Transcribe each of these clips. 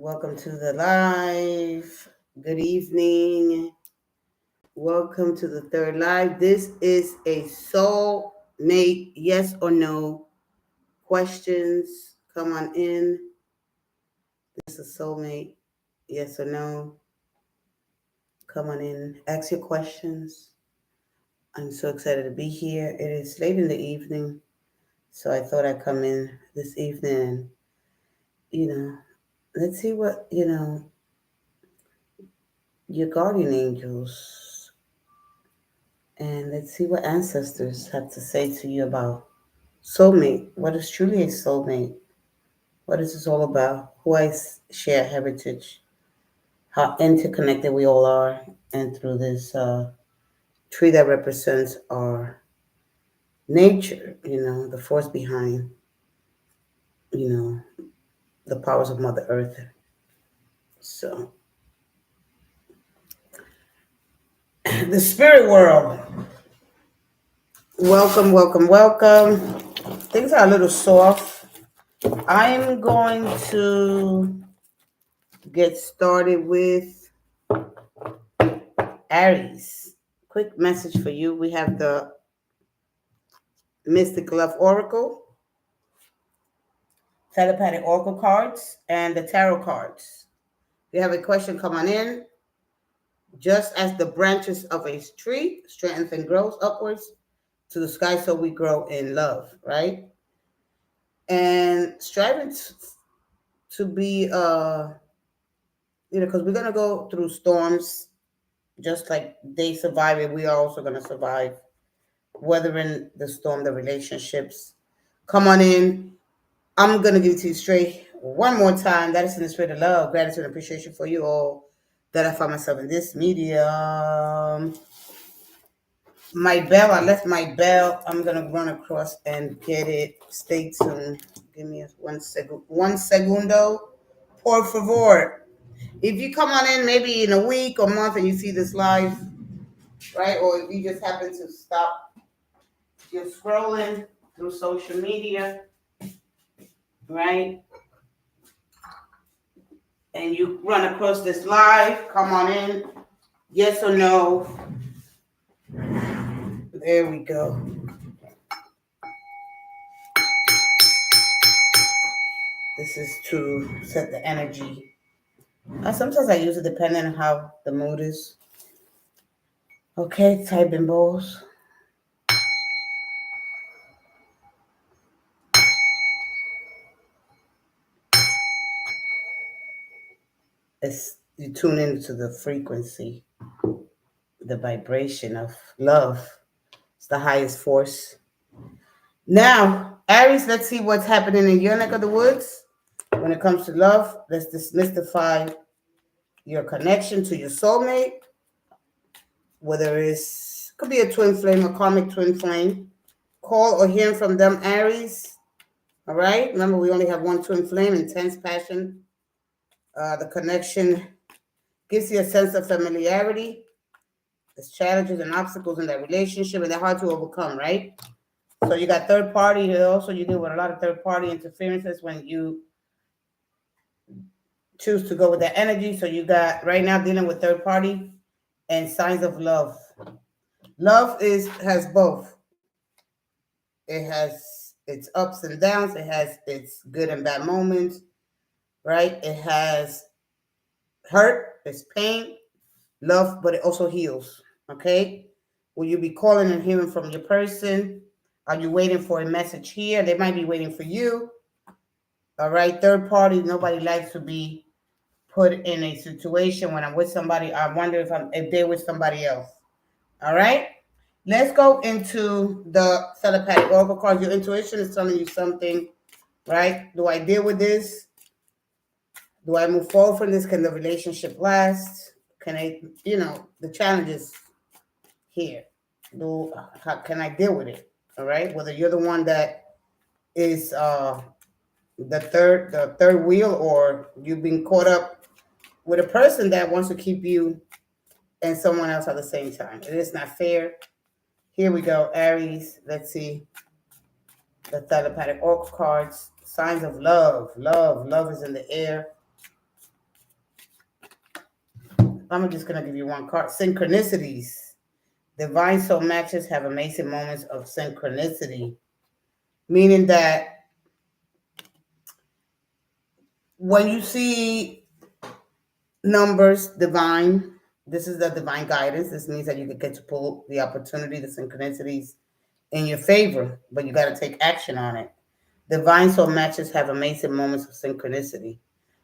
Welcome to the live. Good evening. Welcome to the third live. This is a soulmate yes or no questions. Come on in. This is soulmate yes or no. Come on in. Ask your questions. I'm so excited to be here. It is late in the evening, so I thought I'd come in this evening and, you know, let's see what, your guardian angels and let's see what ancestors have to say to you about soulmate. What is truly a soulmate? What is this all about? Who I share heritage, how interconnected we all are, and through this tree that represents our nature, the force behind, you know, the powers of Mother Earth. So, the spirit world. Welcome, welcome, welcome. Things are a little soft. I'm going to get started with Aries. Quick message for you. We have the Mystic Love Oracle, telepathic oracle cards, and the tarot cards. If you have a question, come on in. Just as the branches of a tree strengthens and grows upwards to the sky, so we grow in love, right? And striving to be, because we're going to go through storms, just like they survive it, we are also going to survive. Weathering the storm, the relationships. Come on in. I'm going to give it to you straight one more time. That is in the spirit of love, gratitude, and appreciation for you all that I find myself in this medium. My bell, I left my bell. I'm going to run across and get it. Stay tuned. Give me one segundo. Por favor. If you come on in maybe in a week or month and you see this live, right? Or if you just happen to stop, you're scrolling through social media, right? And you run across this live, come on in. Yes or no? There we go. This is to set the energy. Sometimes I use it depending on how the mood is. Okay, type in bowls. You tune into the frequency, the vibration of love. It's the highest force. Now, Aries, let's see what's happening in your neck of the woods. When it comes to love, let's demystify your connection to your soulmate, whether it's could be a twin flame, a karmic twin flame. Call or hearing from them, Aries. All right. Remember, we only have one twin flame, intense passion. The connection gives you a sense of familiarity. There's challenges and obstacles in that relationship, and they're hard to overcome, right? So you got third party. Also, you deal with a lot of third party interferences when you choose to go with that energy. So you got right now dealing with third party and signs of love. Love has both. It has its ups and downs. It has its good and bad moments, right? It has hurt, it's pain, love, but it also heals. Okay? Will you be calling and hearing from your person? Are you waiting for a message here? They might be waiting for you. All right, third party, nobody likes to be put in a situation when I'm with somebody. I wonder if they're with somebody else. All right, let's go into the telepathic oracle cards. Your intuition is telling you something, right? Do I deal with this? Do I move forward from this? Can the relationship last? Can I, the challenges here? How can I deal with it? All right, whether you're the one that is the third wheel, or you've been caught up with a person that wants to keep you and someone else at the same time. It is not fair. Here we go, Aries. Let's see the telepathic oracle cards. Signs of love. Love is in the air. I'm just gonna give you one card. Synchronicities. Divine soul matches have amazing moments of synchronicity, meaning that when you see numbers divine, this is the divine guidance. This means that you can get to pull the opportunity, the synchronicities in your favor, but you got to take action on it. Divine soul matches have amazing moments of synchronicity.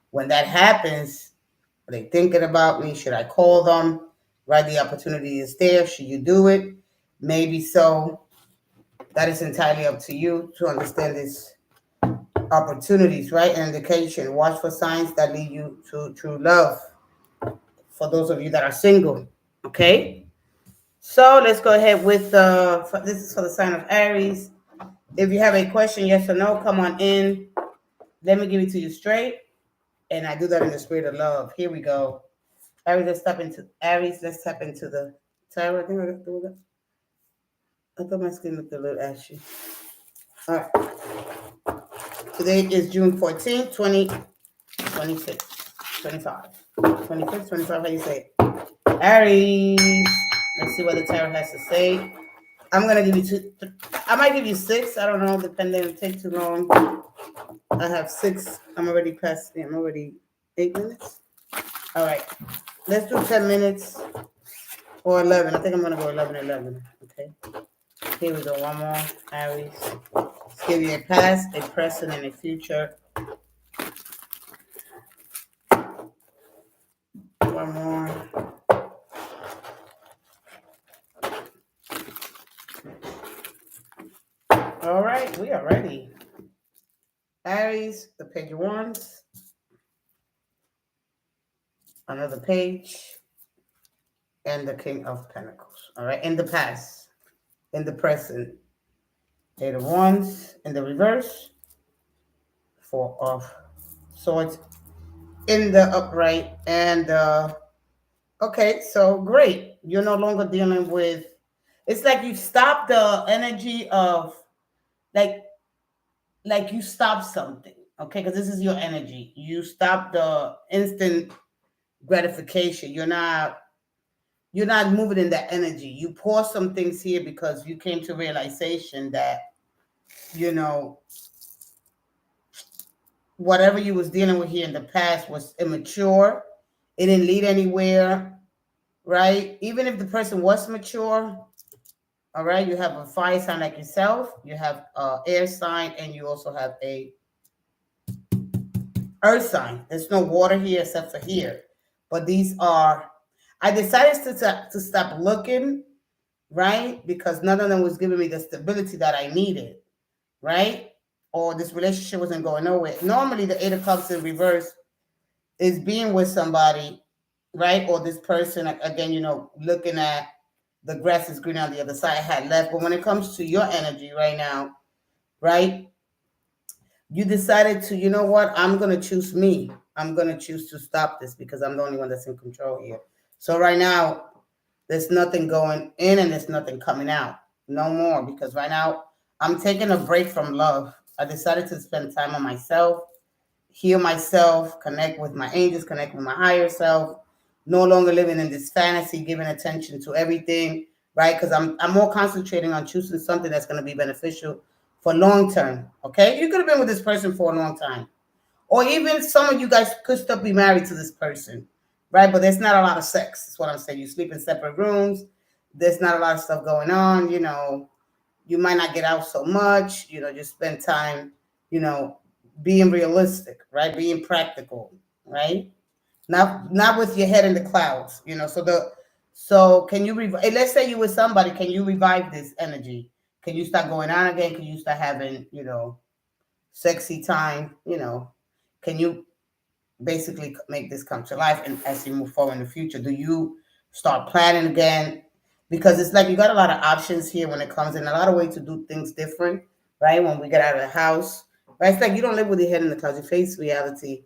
When that happens, are they thinking about me? Should I call them? Right, the opportunity is there. Should you do it? Maybe so. That is entirely up to you to understand these opportunities, right? An indication. Watch for signs that lead you to true love. For those of you that are single, okay. So let's go ahead with this is for the sign of Aries. If you have a question, yes or no, come on in. Let me give it to you straight, and I do that in the spirit of love. Here we go. Aries, let's step into Aries. Let's tap into the tarot. I think I got to do that. I thought my skin looked a little ashy. All right. Today is June 14th, 2026, 25. 26, 25, how you say it? Aries. Let's see what the tarot has to say. I'm going to give you I might give you six. I don't know, depending. It take too long. I have six. I'm already 8 minutes. All right. Let's do 10 minutes or 11. I think I'm going to go 11. Okay. Here we go. One more. Aries. Let's give you a past, a present, and a future. One more. All right. We are ready. Aries, the Page of Wands. Another page. And the King of Pentacles. All right. In the past. In the present. Eight of Wands in the reverse. Four of Swords in the upright. And okay, so great. You're no longer dealing with. It's like you stop the energy of like you stop something. Okay, because this is your energy. You stop the instant gratification. You're not moving in that energy. You pause some things here because you came to realization that you know whatever you was dealing with here in the past was immature. It didn't lead anywhere, right? Even if the person was mature, all right, you have a fire sign like yourself, you have a air sign, and you also have a earth sign. There's no water here except for here. But these are, I decided to stop looking, right? Because none of them was giving me the stability that I needed, right? Or this relationship wasn't going nowhere. Normally, the Eight of Cups in reverse is being with somebody, right? Or this person, again, looking at the grass is green on the other side, had left. But when it comes to your energy right now, right? You decided to, you know what? I'm going to choose me. I'm going to choose to stop this because I'm the only one that's in control here. So right now, there's nothing going in and there's nothing coming out. No more, because right now I'm taking a break from love. I decided to spend time on myself, heal myself, connect with my angels, connect with my higher self. No longer living in this fantasy, giving attention to everything, right? Because I'm more concentrating on choosing something that's going to be beneficial for long term. Okay, you could have been with this person for a long time, or even some of you guys could still be married to this person, right? But there's not a lot of sex. That's what I'm saying. You sleep in separate rooms. There's not a lot of stuff going on. You might not get out so much. Just spend time. Being realistic, right? Being practical, right? Not with your head in the clouds. So can you let's say you with somebody, can you revive this energy? Can you start going on again? Can you start having, sexy time? Can you basically make this come to life? And as you move forward in the future, do you start planning again? Because it's like you got a lot of options here when it comes in, a lot of ways to do things different, right? When we get out of the house, right? It's like you don't live with your head in the clouds. You face reality,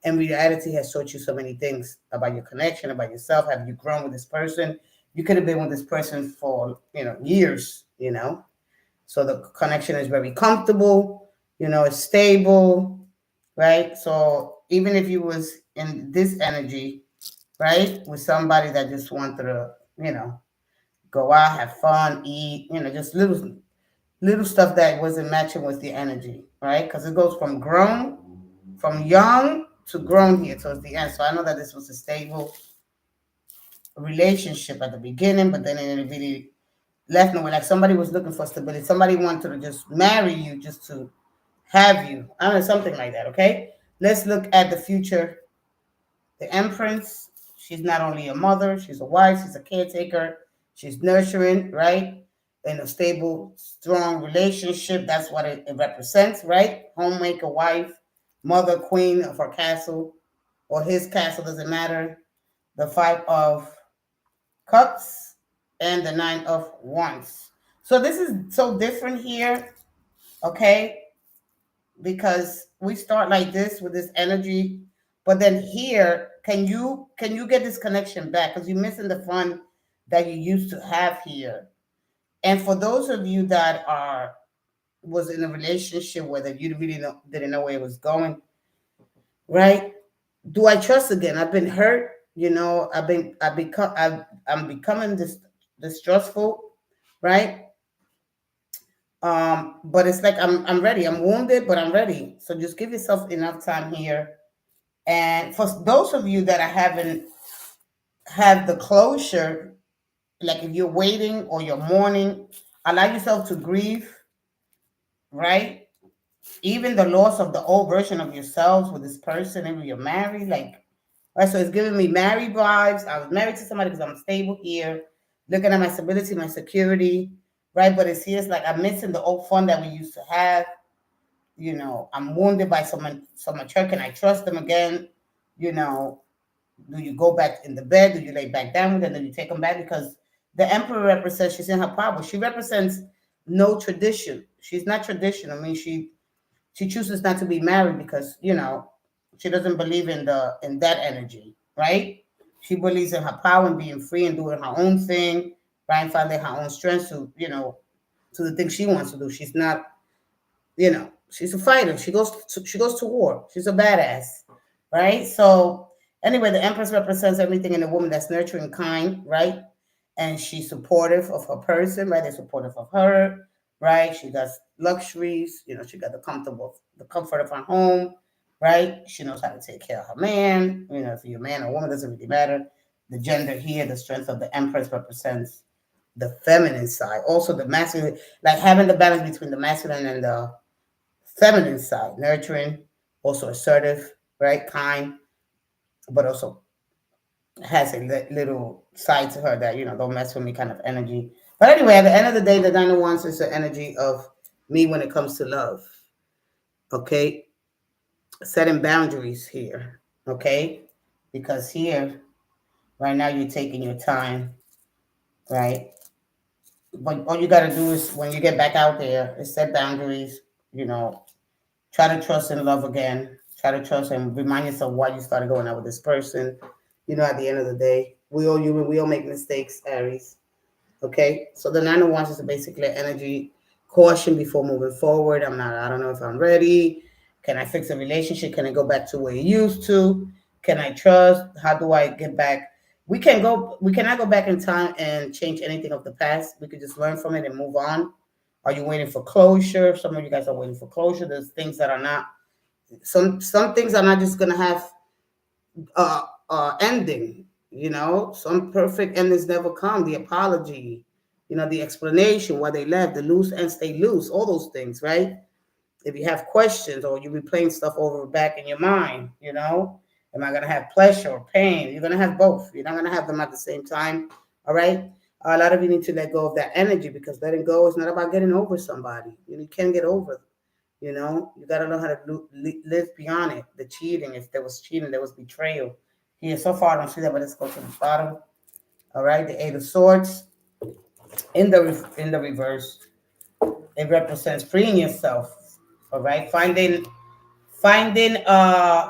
and reality has taught you so many things about your connection, about yourself. Have you grown with this person? You could have been with this person for, years, So the connection is very comfortable, it's stable, right? So even if you was in this energy, right? With somebody that just wanted to, you know, go out, have fun, eat, you know, just little stuff that wasn't matching with the energy, right? Because it goes from young to grown here towards the end. So I know that this was a stable relationship at the beginning, but then it really left nowhere. Like somebody was looking for stability. Somebody wanted to just marry you just to have you. I don't know, something like that, okay? Let's look at the future. The Empress, she's not only a mother, she's a wife, she's a caretaker, she's nurturing, right? In a stable, strong relationship. That's what it represents, right? Homemaker, wife, mother, queen of her castle, or his castle, doesn't matter. The Five of Cups and the Nine of Wands. So this is so different here, okay? Because we start like this with this energy, but then here, can you get this connection back? Because you're missing the fun that you used to have here. And for those of you that are was in a relationship where you really didn't know where it was going, right? Do I trust again? I've been hurt. You know, I'm becoming distrustful, right? But it's like I'm ready. I'm wounded, but I'm ready. So just give yourself enough time here. And for those of you that I haven't had the closure, like if you're waiting or you're mourning, allow yourself to grieve, right? Even the loss of the old version of yourselves with this person, if you're married, like, right? So it's giving me married vibes. I was married to somebody because I'm stable here, looking at my stability, my security, right? But it's here, it's like I'm missing the old fun that we used to have. You know, I'm wounded by someone hurt. Can I trust them again? You know, do you go back in the bed? Do you lay back down with them? Do you take them back? Because the emperor represents, she's in her power. She represents no tradition. She's not traditional. I mean, she chooses not to be married because, you know, she doesn't believe in that energy, right? She believes in her power and being free and doing her own thing, right? And finding her own strength to, you know, to the things she wants to do. She's not, you know, she's a fighter. She goes to war. She's a badass, right? So anyway, the Empress represents everything in a woman that's nurturing, kind, right? And she's supportive of her person, right? They're supportive of her, right? She got luxuries, you know, she got the comfort of her home, right? She knows how to take care of her man. You know, if you're a man or woman, doesn't really matter. The gender here, the strength of the Empress represents the feminine side, also the masculine, like having the balance between the masculine and the feminine side, nurturing, also assertive, right, kind, but also has a little side to her that, you know, don't mess with me kind of energy. But anyway, at the end of the day, the Nine of Wands is the energy of me when it comes to love. Okay, setting boundaries here. Okay, because here, right now, you're taking your time, right? But all you got to do is when you get back out there, is set boundaries. You know, try to trust and love again. Try to trust and remind yourself why you started going out with this person. You know, at the end of the day, we all human. We all make mistakes, Aries. Okay, so the Nine of Wands is basically energy caution before moving forward. I don't know if I'm ready. Can I fix a relationship? Can I go back to where you used to? Can I trust? How do I get back? We cannot go back in time and change anything of the past. We could just learn from it and move on. Are you waiting for closure? Some of you guys are waiting for closure. There's things that are not, some things are not just gonna have ending. You know, some perfect endings never come. The apology, you know, the explanation why they left, the loose ends stay loose, all those things, right? If you have questions or you're replaying stuff over back in your mind, you know, am I gonna have pleasure or pain? You're gonna have both. You're not gonna have them at the same time. All right. A lot of you need to let go of that energy because letting go is not about getting over somebody. You can't get over. You know, you got to know how to live beyond it. The cheating, if there was cheating, there was betrayal. Here, so far, I don't see that, but let's go to the bottom. All right, the Eight of Swords in the reverse, it represents freeing yourself. All right, finding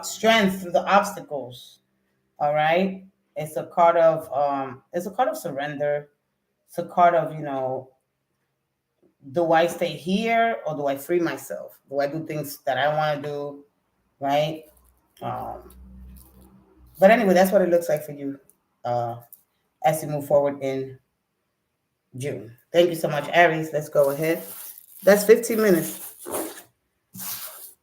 strength through the obstacles. All right, it's a card of surrender. It's a card of, you know, do I stay here or do I free myself? Do I do things that I want to do? Right? Um, But anyway, that's what it looks like for you as you move forward in June. Thank you so much, Aries. Let's go ahead. That's 15 minutes.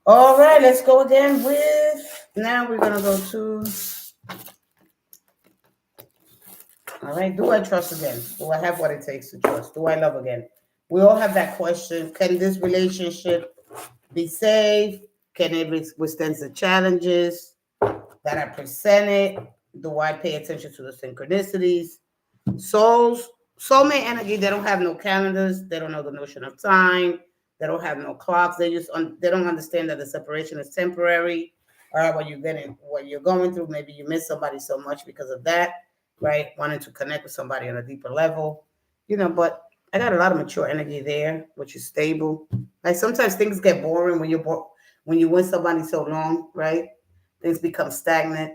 All right, let's go again with, now we're going to go to, all right, do I trust again? Do I have what it takes to trust? Do I love again? We all have that question. Can this relationship be safe? Can it withstand the challenges that are presented? Do I pay attention to the synchronicities? Souls, soulmate energy, they don't have no calendars. They don't know the notion of time. They don't have no clocks. They don't understand that the separation is temporary. Or what you're going through. Maybe you miss somebody so much because of that, right? Wanting to connect with somebody on a deeper level, But I got a lot of mature energy there, which is stable. Like sometimes things get boring when you win somebody so long, right? Things become stagnant.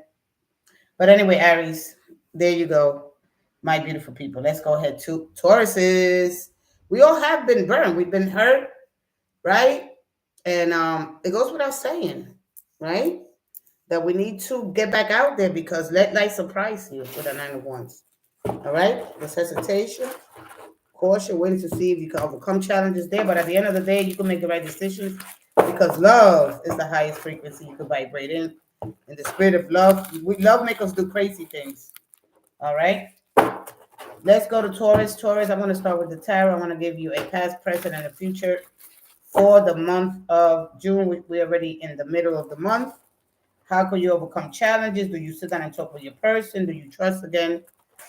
But anyway, Aries, there you go, my beautiful people. Let's go ahead to Tauruses. We all have been burned. We've been hurt, right? And it goes without saying, right? That we need to get back out there because let life surprise you with a 9 of Wands. All right? There's hesitation, caution, waiting to see if you can overcome challenges there. But at the end of the day, you can make the right decisions because love is the highest frequency you can vibrate in. In the spirit of love, love makes us do crazy things. All right? Let's go to Taurus. Taurus, I'm going to start with the tarot. I'm going to give you a past, present, and a future for the month of June. We're already in the middle of the month. How can you overcome challenges? Do you sit down and talk with your person? Do you trust again?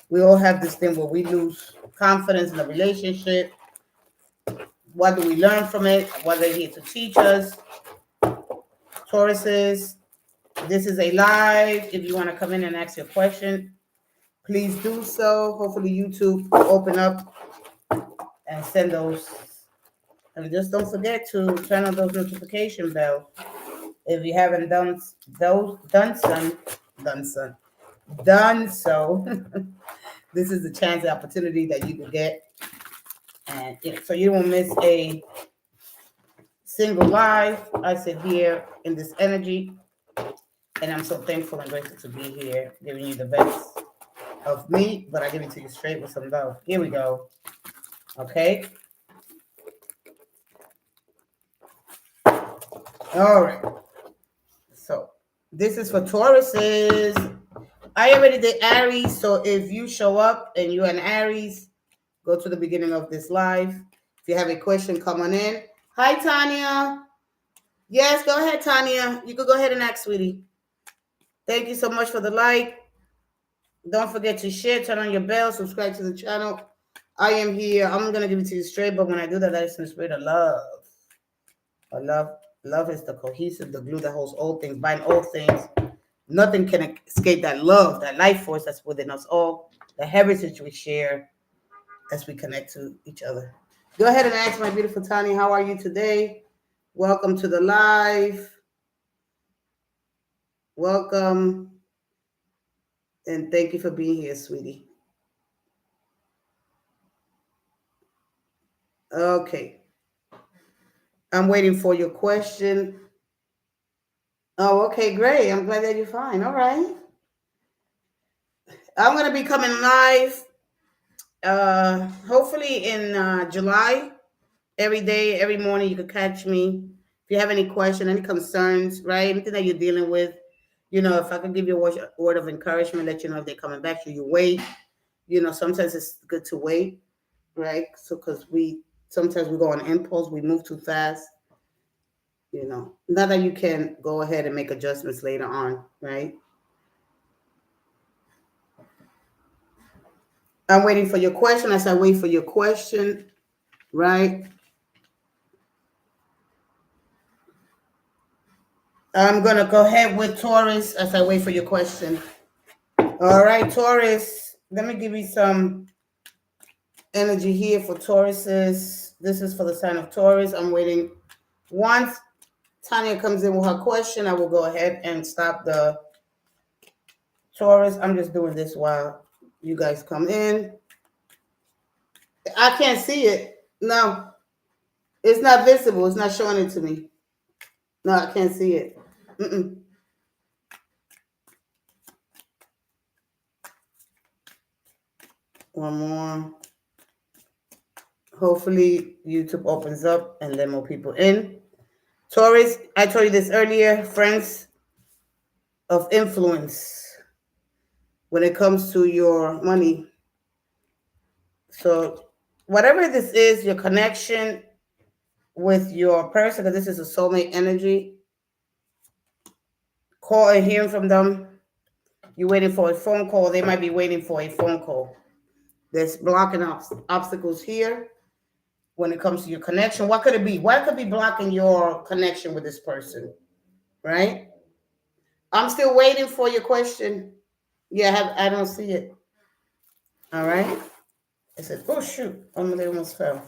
We all have this thing where we lose confidence in the relationship. What do we learn from it? What are they here to teach us? Tauruses, this is a live. If you want to come in and ask your question, please do so. Hopefully YouTube will open up and send those. And just don't forget to turn on those notification bells. If you haven't done so, this is the chance, the opportunity that you can get, and so you won't miss a single live. I sit here in this energy, and I'm so thankful and grateful to be here, giving you the best of me, but I give it to you straight with some love. Here we go. Okay. All right. So this is for Tauruses. I already did Aries, so if you show up and you're an Aries, go to the beginning of this live. If you have a question, come on in. Hi, Tanya. Yes, go ahead, Tanya. You could go ahead and ask, sweetie. Thank you so much for the like. Don't forget to share, turn on your bell, subscribe to the channel. I am here. I'm going to give it to you straight, but when I do that, that is in the spirit of love. Love is the cohesive, the glue that holds all things, bind all things. Nothing can escape that love, that life force that's within us all, the heritage we share as we connect to each other. Go ahead and ask my beautiful Tanya, how are you today? Welcome to the live. Welcome. And thank you for being here, sweetie. Okay. I'm waiting for your question. Oh, okay, great. I'm glad that you're fine. All right. I'm going to be coming live hopefully in July. Every day, every morning, you can catch me. If you have any question, any concerns, right? Anything that you're dealing with, if I could give you a word of encouragement, let you know if they're coming back to you, wait. Sometimes it's good to wait, right? So, because sometimes we go on impulse, we move too fast, not that you can go ahead and make adjustments later on, right? I'm waiting for your question. As I wait for your question, right? I'm going to go ahead with Taurus as I wait for your question. All right, Taurus. Let me give you some energy here for Tauruses. This is for the sign of Taurus. I'm waiting. Once Tanya comes in with her question, I will go ahead and stop the Taurus. I'm just doing this while you guys come in. I can't see it. No, it's not visible. It's not showing it to me. No, I can't see it. One more. Hopefully YouTube opens up and let more people in. Taurus, I told you this earlier, friends of influence when it comes to your money. So whatever this is, your connection with your person, because this is a soulmate energy, call and hearing from them. You're waiting for a phone call. They might be waiting for a phone call. There's blocking obstacles here when it comes to your connection. What could it be? What could be blocking your connection with this person? Right? I'm still waiting for your question. Yeah, I don't see it. All right. It says, oh shoot, they almost fell.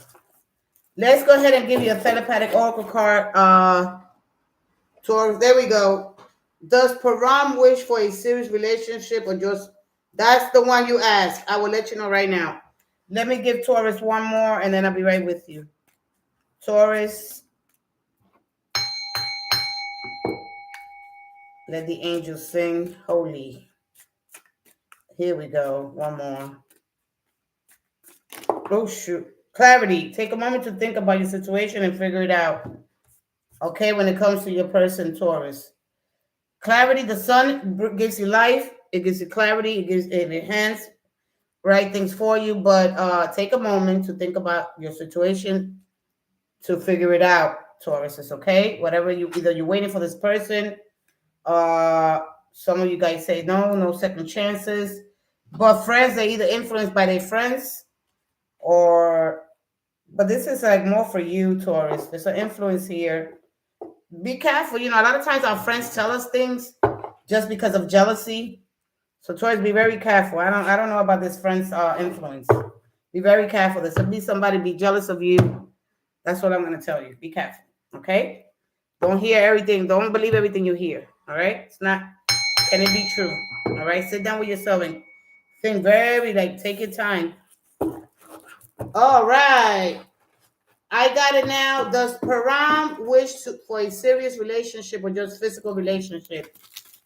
Let's go ahead and give you a telepathic oracle card. Taurus, there we go. Does Param wish for a serious relationship or just that's the one you asked? I will let you know right now. Let me give Taurus one more and then I'll be right with you. Taurus, let the angels sing holy. Here we go. One more. Oh shoot. Clarity. Take a moment to think about your situation and figure it out. Okay, when it comes to your person, Taurus. Clarity, the sun gives you life. It gives you clarity. It enhances right things for you. But take a moment to think about your situation to figure it out, Taurus. It's okay. Whatever you're waiting for this person. Some of you guys say no second chances. But friends, they're either influenced by their friends but this is like more for you, Taurus. There's an influence here. Be careful. A lot of times our friends tell us things just because of jealousy. So Taurus, be very careful. I don't know about this friend's influence. Be very careful. There's be somebody be jealous of you. That's what I'm going to tell you. Be careful. Okay? Don't hear everything. Don't believe everything you hear. All right? It's not. Can it be true? All right? Sit down with yourself and think take your time. All right. I got it now. Does Param wish for a serious relationship or just physical relationship?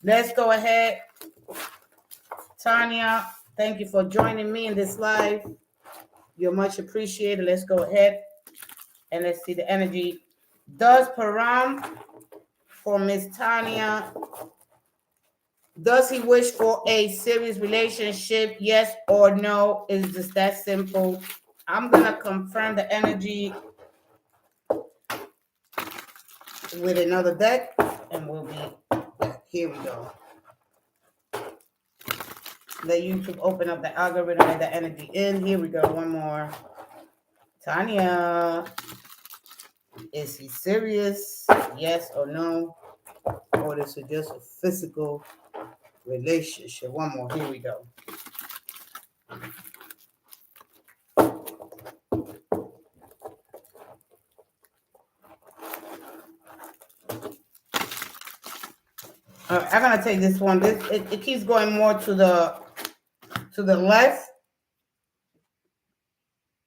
Let's go ahead. Tanya, thank you for joining me in this live. You're much appreciated. Let's go ahead and let's see the energy. Does Param, for Miss Tanya, does he wish for a serious relationship? Yes or no? Is just that simple. I'm going to confirm the energy with another deck, and we'll be back. Here we go. Let YouTube open up the algorithm and the energy in. Here we go. One more. Tanya, is he serious? Yes or no? Or is it just a physical relationship? One more. Here we go. I'm gonna take this one. It keeps going more to the left.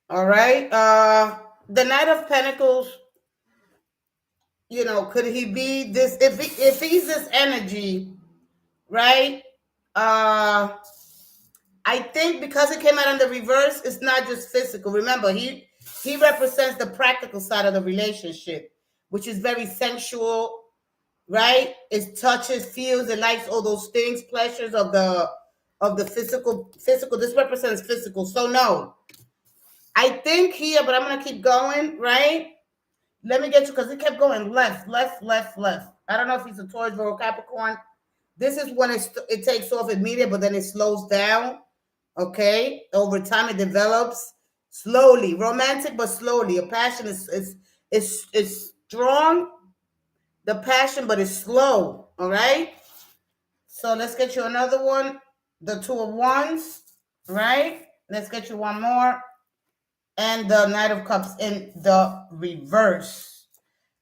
All right. The Knight of Pentacles. Could he be this? If he's this energy, right? I think because it came out in the reverse, it's not just physical. Remember, he represents the practical side of the relationship, which is very sensual. Right? It touches, feels, it likes all those things, pleasures of the physical. This represents physical. So no. I think here, but I'm gonna keep going, right? Let me get you because it kept going left. I don't know if he's a Taurus, Virgo, Capricorn. This is when it takes off immediate, but then it slows down. Okay, over time it develops slowly, romantic but slowly. A passion is strong. The passion, but it's slow. All right. So let's get you another one. The Two of Wands. Right. Let's get you one more. And the Knight of Cups in the reverse.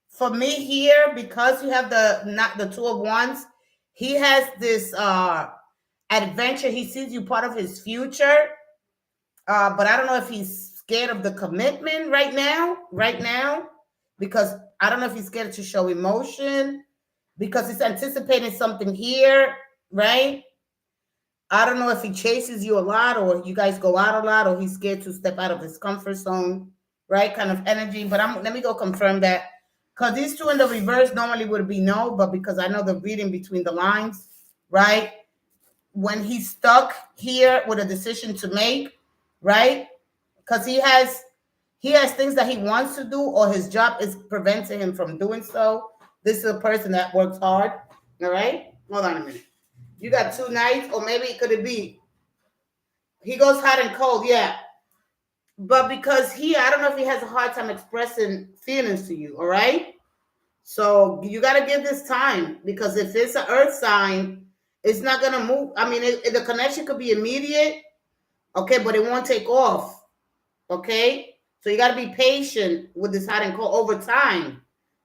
For me here, because you have the Two of Wands, he has this adventure. He sees you part of his future. But I don't know if he's scared of the commitment right now. Because I don't know if he's scared to show emotion. Because he's anticipating something here, right? I don't know if he chases you a lot or you guys go out a lot or he's scared to step out of his comfort zone, right? Kind of energy. But let me go confirm that. Because these two in the reverse normally would be no, but because I know the reading between the lines, right? When he's stuck here with a decision to make, right? Because he has things that he wants to do or his job is preventing him from doing so. This is a person that works hard. All right? Hold on a minute. You got 2 nights, or maybe could it be he goes hot and cold, yeah. But because I don't know if he has a hard time expressing feelings to you, all right? So you got to give this time because if it's an earth sign, it's not going to move. I mean, the connection could be immediate, okay, but it won't take off, okay? So you got to be patient with this hot and cold over time.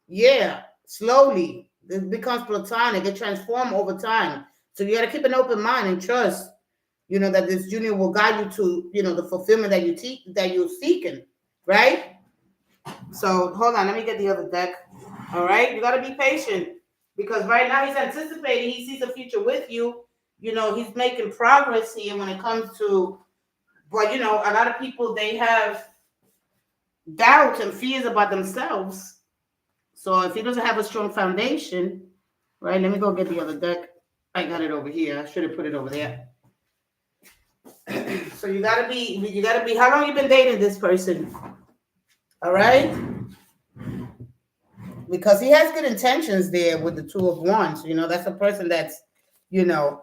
Yeah, slowly. It becomes platonic. It transforms over time. So you got to keep an open mind and trust, that this union will guide you to, the fulfillment that you're seeking, right? So hold on, let me get the other deck. All right, you got to be patient because right now he's anticipating. He sees a future with you. He's making progress here when it comes to. But a lot of people they have doubts and fears about themselves. So if he doesn't have a strong foundation, right? Let me go get the other deck. I got it over here. I should have put it over there. So you gotta be. How long you been dating this person? All right, because he has good intentions there with the Two of Wands. That's a person that's, you know,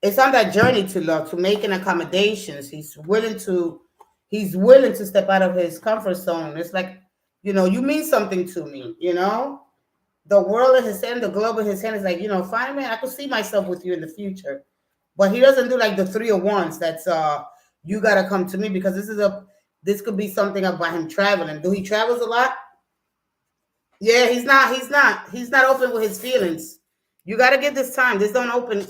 it's on that journey to love, to making accommodations. He's willing to step out of his comfort zone. It's like, you mean something to me. The world in his hand, the globe in his hand is like, fine man, I could see myself with you in the future. But he doesn't do like the Three of Wands. That's you gotta come to me because this could be something about him traveling. Do he travels a lot? Yeah, he's not open with his feelings. You gotta give this time. This don't open.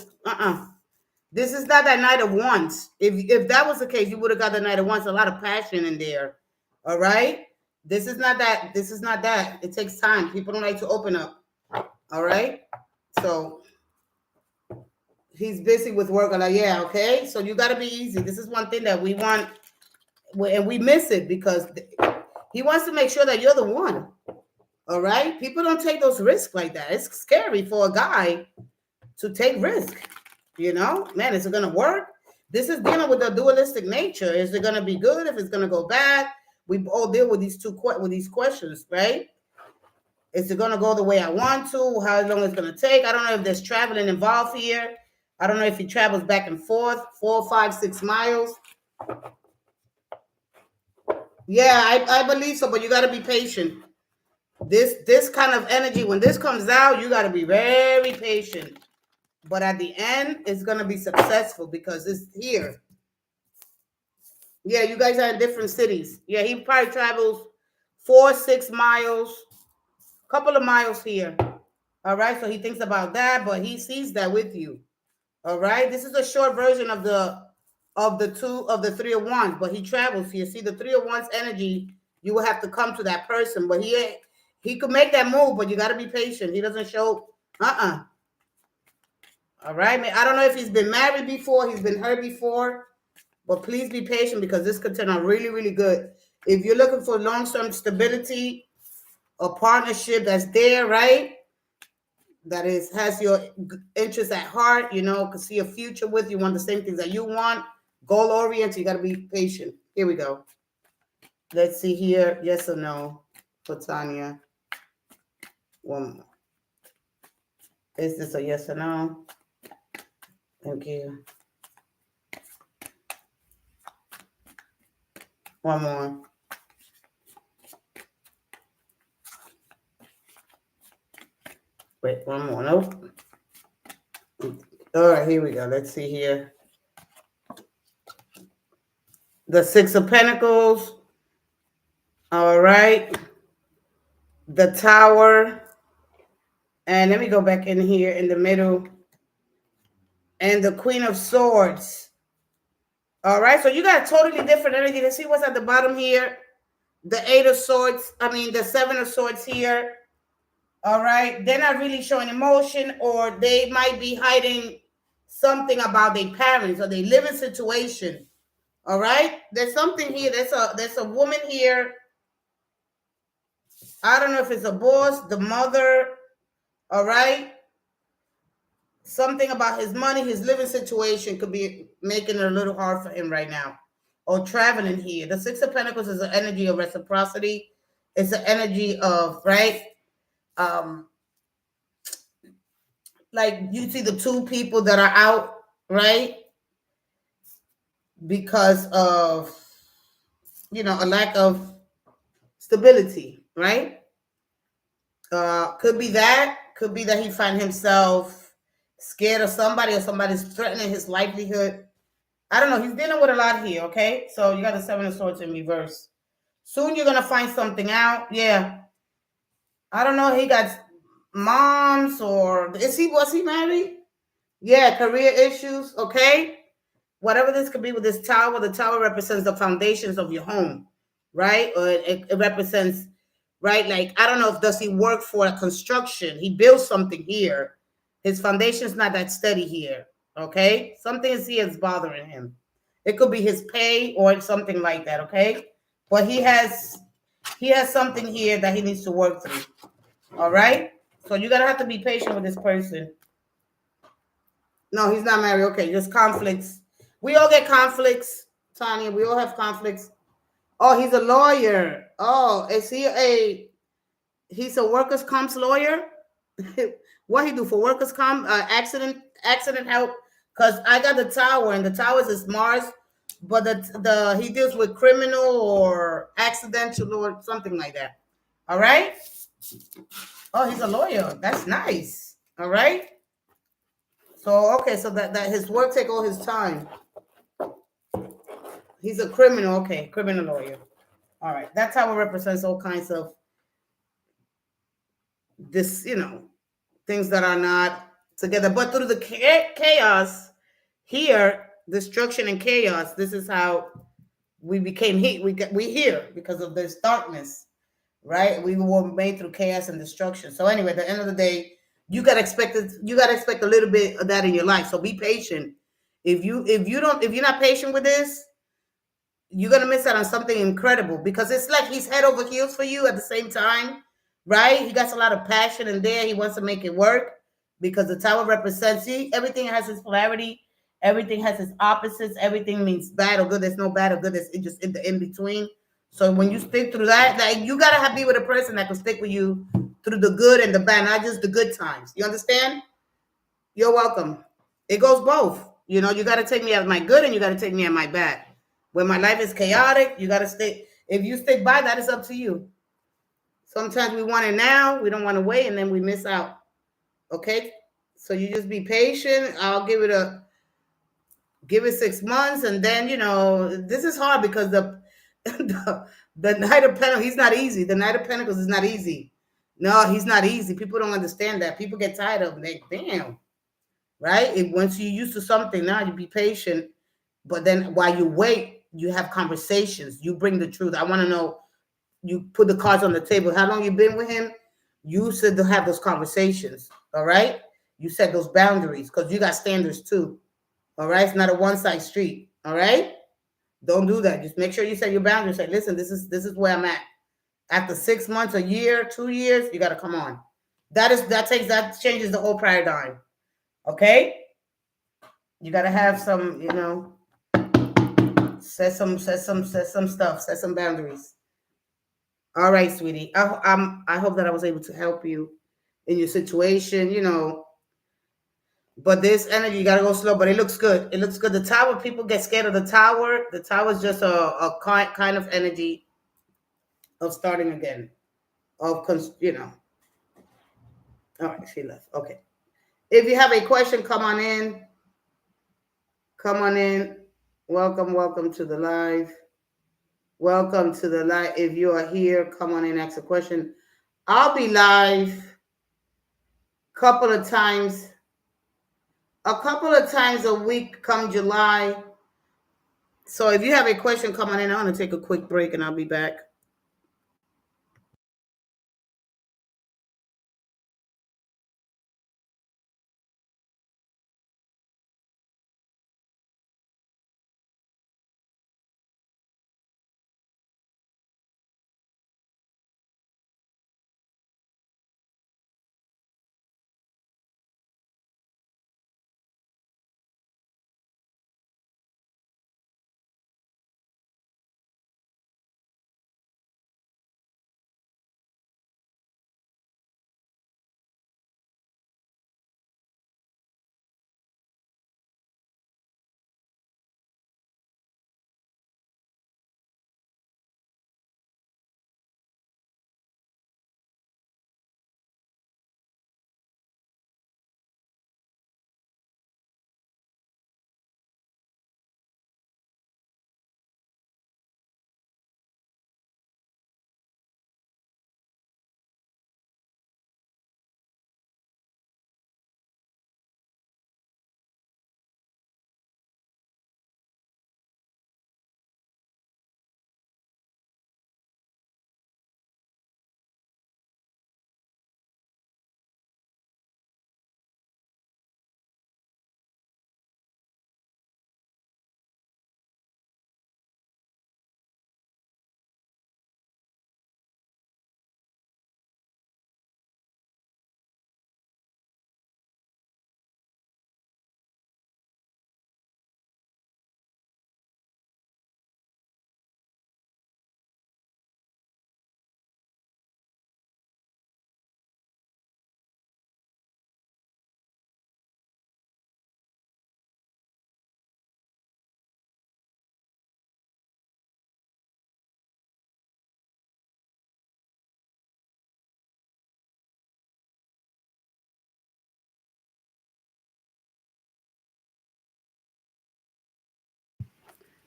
This is not that Knight of Wands. If that was the case, you would have got the Knight of Wands. A lot of passion in there. All right. This is not that. This is not that. It takes time. People don't like to open up. All right. So he's busy with work. I'm like, yeah, okay. So you got to be easy. This is one thing that we want, and we miss it because he wants to make sure that you're the one. All right. People don't take those risks like that. It's scary for a guy to take risk. Man, is it going to work? This is dealing with the dualistic nature. Is it going to be good? If it's going to go bad? We all deal with these questions, right? Is it going to go the way I want to? How long it's going to take? I don't know if there's traveling involved here. I don't know if he travels back and forth, 4, 5, 6 miles. Yeah, I believe so, but you got to be patient. This kind of energy, when this comes out, you got to be very patient. But at the end, it's going to be successful because it's here. Yeah, you guys are in different cities. Yeah, he probably travels 4, 6 miles, couple of miles here. All right, so he thinks about that, but he sees that with you. All right, this is a short version of the Three of Wands, but he travels here. See, the Three of Wands energy, you will have to come to that person, but he could make that move, but you got to be patient. He doesn't show. All right, man. I don't know if he's been married before, he's been hurt before, but please be patient because this could turn out really, really good. If you're looking for long-term stability, a partnership that's there, right? That has your interest at heart, can see a future with you, want the same things that you want, goal-oriented, you got to be patient. Here we go. Let's see here. Yes or no for Tanya. One more. Is this a yes or no? Thank you. One more. Wait, one more. Nope. All right, here we go. Let's see here. The Six of Pentacles. All right. The Tower. And let me go back in here in the middle. And the Queen of Swords. All right, so you got a totally different energy. Let's see what's at the bottom here. The Eight of Swords. The Seven of Swords here. All right, they're not really showing emotion, or they might be hiding something about their parents or their living situation. All right, there's something here. There's a woman here. I don't know if it's a boss, the mother. All right, something about his money, his living situation could be making it a little hard for him right now. Or traveling here. The Six of Pentacles is an energy of reciprocity. It's an energy of right. Um, like you see the two people that are out, right? Because of a lack of stability, right? Could be that. Could be that he find himself scared of somebody or somebody's threatening his livelihood. I don't know. He's dealing with a lot here, okay? So you got the Seven of Swords in reverse. Soon you're going to find something out. Yeah. I don't know. He got moms or was he married? Yeah, career issues, okay? Whatever this could be with this tower, the tower represents the foundations of your home, right? Or it represents, right? Like, I don't know if does he work for a construction? He builds something here. His foundation's not that steady here, okay? Something is here is bothering him. It could be his pay or something like that, okay? But he has something here that he needs to work through, all right? So you're gonna have to be patient with this person. No, he's not married. Okay, just conflicts. We all get conflicts, Tanya. We all have conflicts. Oh, he's a lawyer. Oh, is he he's a workers' comps lawyer? What he do for workers' comp? Accident help? Because I got the tower, and the towers is Mars, but the he deals with criminal or accidental or something like that. All right. Oh, he's a lawyer. That's nice. All right. So okay, so that his work take all his time. He's a criminal. Okay, criminal lawyer. All right, that's how it represents all kinds of this, things that are not together. But through the chaos here, destruction and chaos, this is how we became here. We here because of this darkness, right? We were made through chaos and destruction. So anyway, at the end of the day, you gotta expect it. You gotta expect a little bit of that in your life. So be patient. If you're not patient with this, you're gonna miss out on something incredible because it's like he's head over heels for you at the same time, right? He got a lot of passion in there. He wants to make it work because the tower represents everything has its polarity, everything has its opposites, everything means bad or good. There's no bad or good, there's just in the in between. So when you stick through that, like you gotta be with a person that can stick with you through the good and the bad, not just the good times. You understand? You're welcome. It goes both. You got to take me at my good and you got to take me at my bad. When my life is chaotic, you got to stay. If you stick by, that is up to you. Sometimes we want it now, we don't want to wait, and then we miss out. Okay? So you just be patient. I'll give it 6 months, and then this is hard because the Knight of Pentacles, he's not easy. The Knight of Pentacles is not easy. No, he's not easy. People don't understand that. People get tired of him. They damn. Right? Once you're used to something, now you be patient. But then while you wait, you have conversations. You bring the truth. I want to know. You put the cards on the table. How long you been with him? You said to have those conversations. All right. You set those boundaries because you got standards too. All right. It's not a one-side street. All right. Don't do that. Just make sure you set your boundaries. Say, listen, this is where I'm at. After 6 months, a year, 2 years, you got to come on. That changes the whole paradigm. Okay. You gotta have some, set some stuff, set some boundaries. All right, sweetie. I hope that I was able to help you in your situation, But this energy, you gotta go slow, but it looks good. It looks good. The tower, people get scared of the tower. The tower is just a kind of energy of starting again. All right, she left. Okay. If you have a question, come on in. Come on in. Welcome to the live. Welcome to the live. If you are here, come on and ask a question. I'll be live a couple of times a week come July. So if you have a question, come on in. I'm going to take a quick break and I'll be back.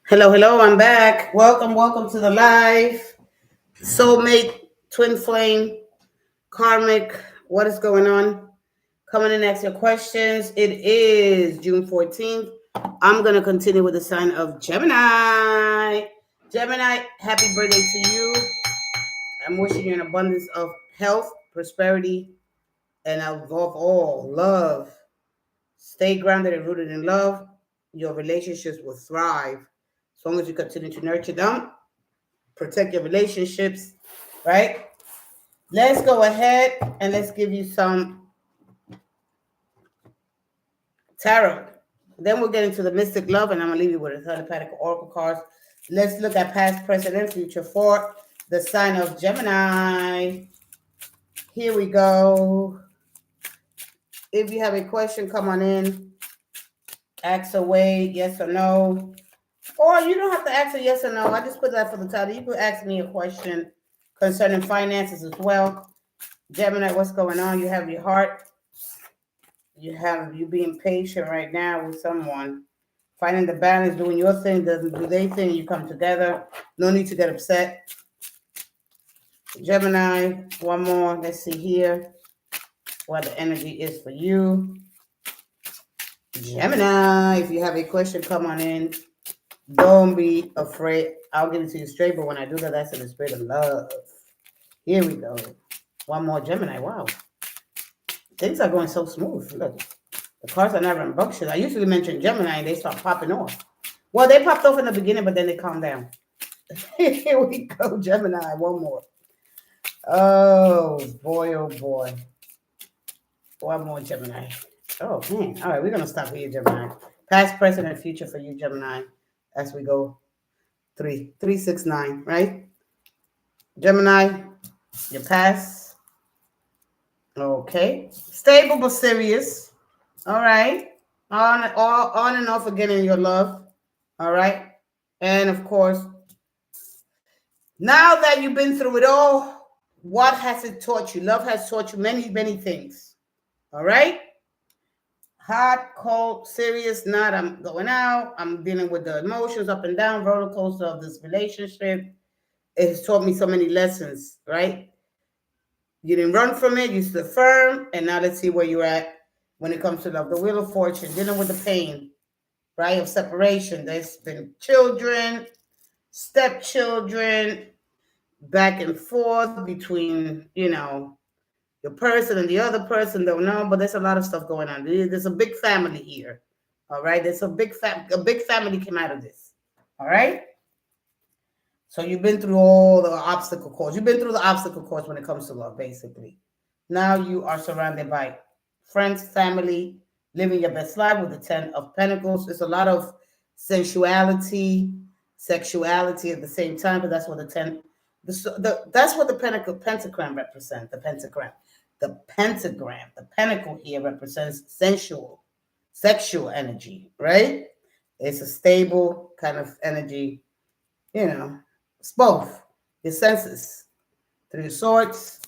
Hello, hello, I'm back. Welcome to the live. Soulmate, twin flame, karmic. What is going on? Come in and ask your questions. It is June 14th. I'm going to continue with the sign of Gemini. Gemini, happy birthday to you. I'm wishing you an abundance of health, prosperity, and above all, love. Stay grounded and rooted in love. Your relationships will thrive as long as you continue to nurture them, protect your relationships, right? Let's go ahead and let's give you some tarot. Then we'll get into the mystic love, and I'm gonna leave you with a telepathic oracle cards. Let's look at past, present, and future for the sign of Gemini. Here we go. If you have a question, come on in. Ask away, yes or no. Or you don't have to ask a yes or no. I just put that for the title. You could ask me a question concerning finances as well. Gemini, what's going on? You have your heart. You being patient right now with someone. Finding the balance, doing your thing, doesn't do their thing, you come together. No need to get upset. Gemini, one more. Let's see here what the energy is for you. Gemini, if you have a question, come on in. Don't be afraid. I'll give it to you straight, but when I do that, that's in the spirit of love. Here we go. One more Gemini. Wow. Things are going so smooth. Look, the cards are never in buckshot. I usually mention Gemini and they start popping off. Well, they popped off in the beginning, but then they calm down. Here we go, Gemini. One more. Oh, boy, oh, boy. One more Gemini. Oh, man. All right, we're going to stop here, Gemini. Past, present, and future for you, Gemini, as we go 3, 6, 9, right? Gemini, your past. Okay. Stable but serious. All right. On and off again in your love. All right. And of course, now that you've been through it all, what has it taught you? Love has taught you many, many things. All right. Hot, cold, serious, not. I'm going out. I'm dealing with the emotions up and down, roller coaster of this relationship. It has taught me so many lessons, right? You didn't run from it. You stood firm. And now let's see where you're at when it comes to love. The Wheel of Fortune, dealing with the pain, right, of separation. There's been children, stepchildren, back and forth between, your person and the other person. Don't know, but there's a lot of stuff going on. There's a big family here. All right. There's a big family came out of this. All right. So you've been through all the obstacle course. You've been through the obstacle course when it comes to love, basically. Now you are surrounded by friends, family, living your best life with the 10 of Pentacles. There's a lot of sensuality, sexuality at the same time, but that's what that's what the pentagram represents. The pentacle here represents sexual energy, right? It's a stable kind of energy, it's both your senses, 3 of Swords,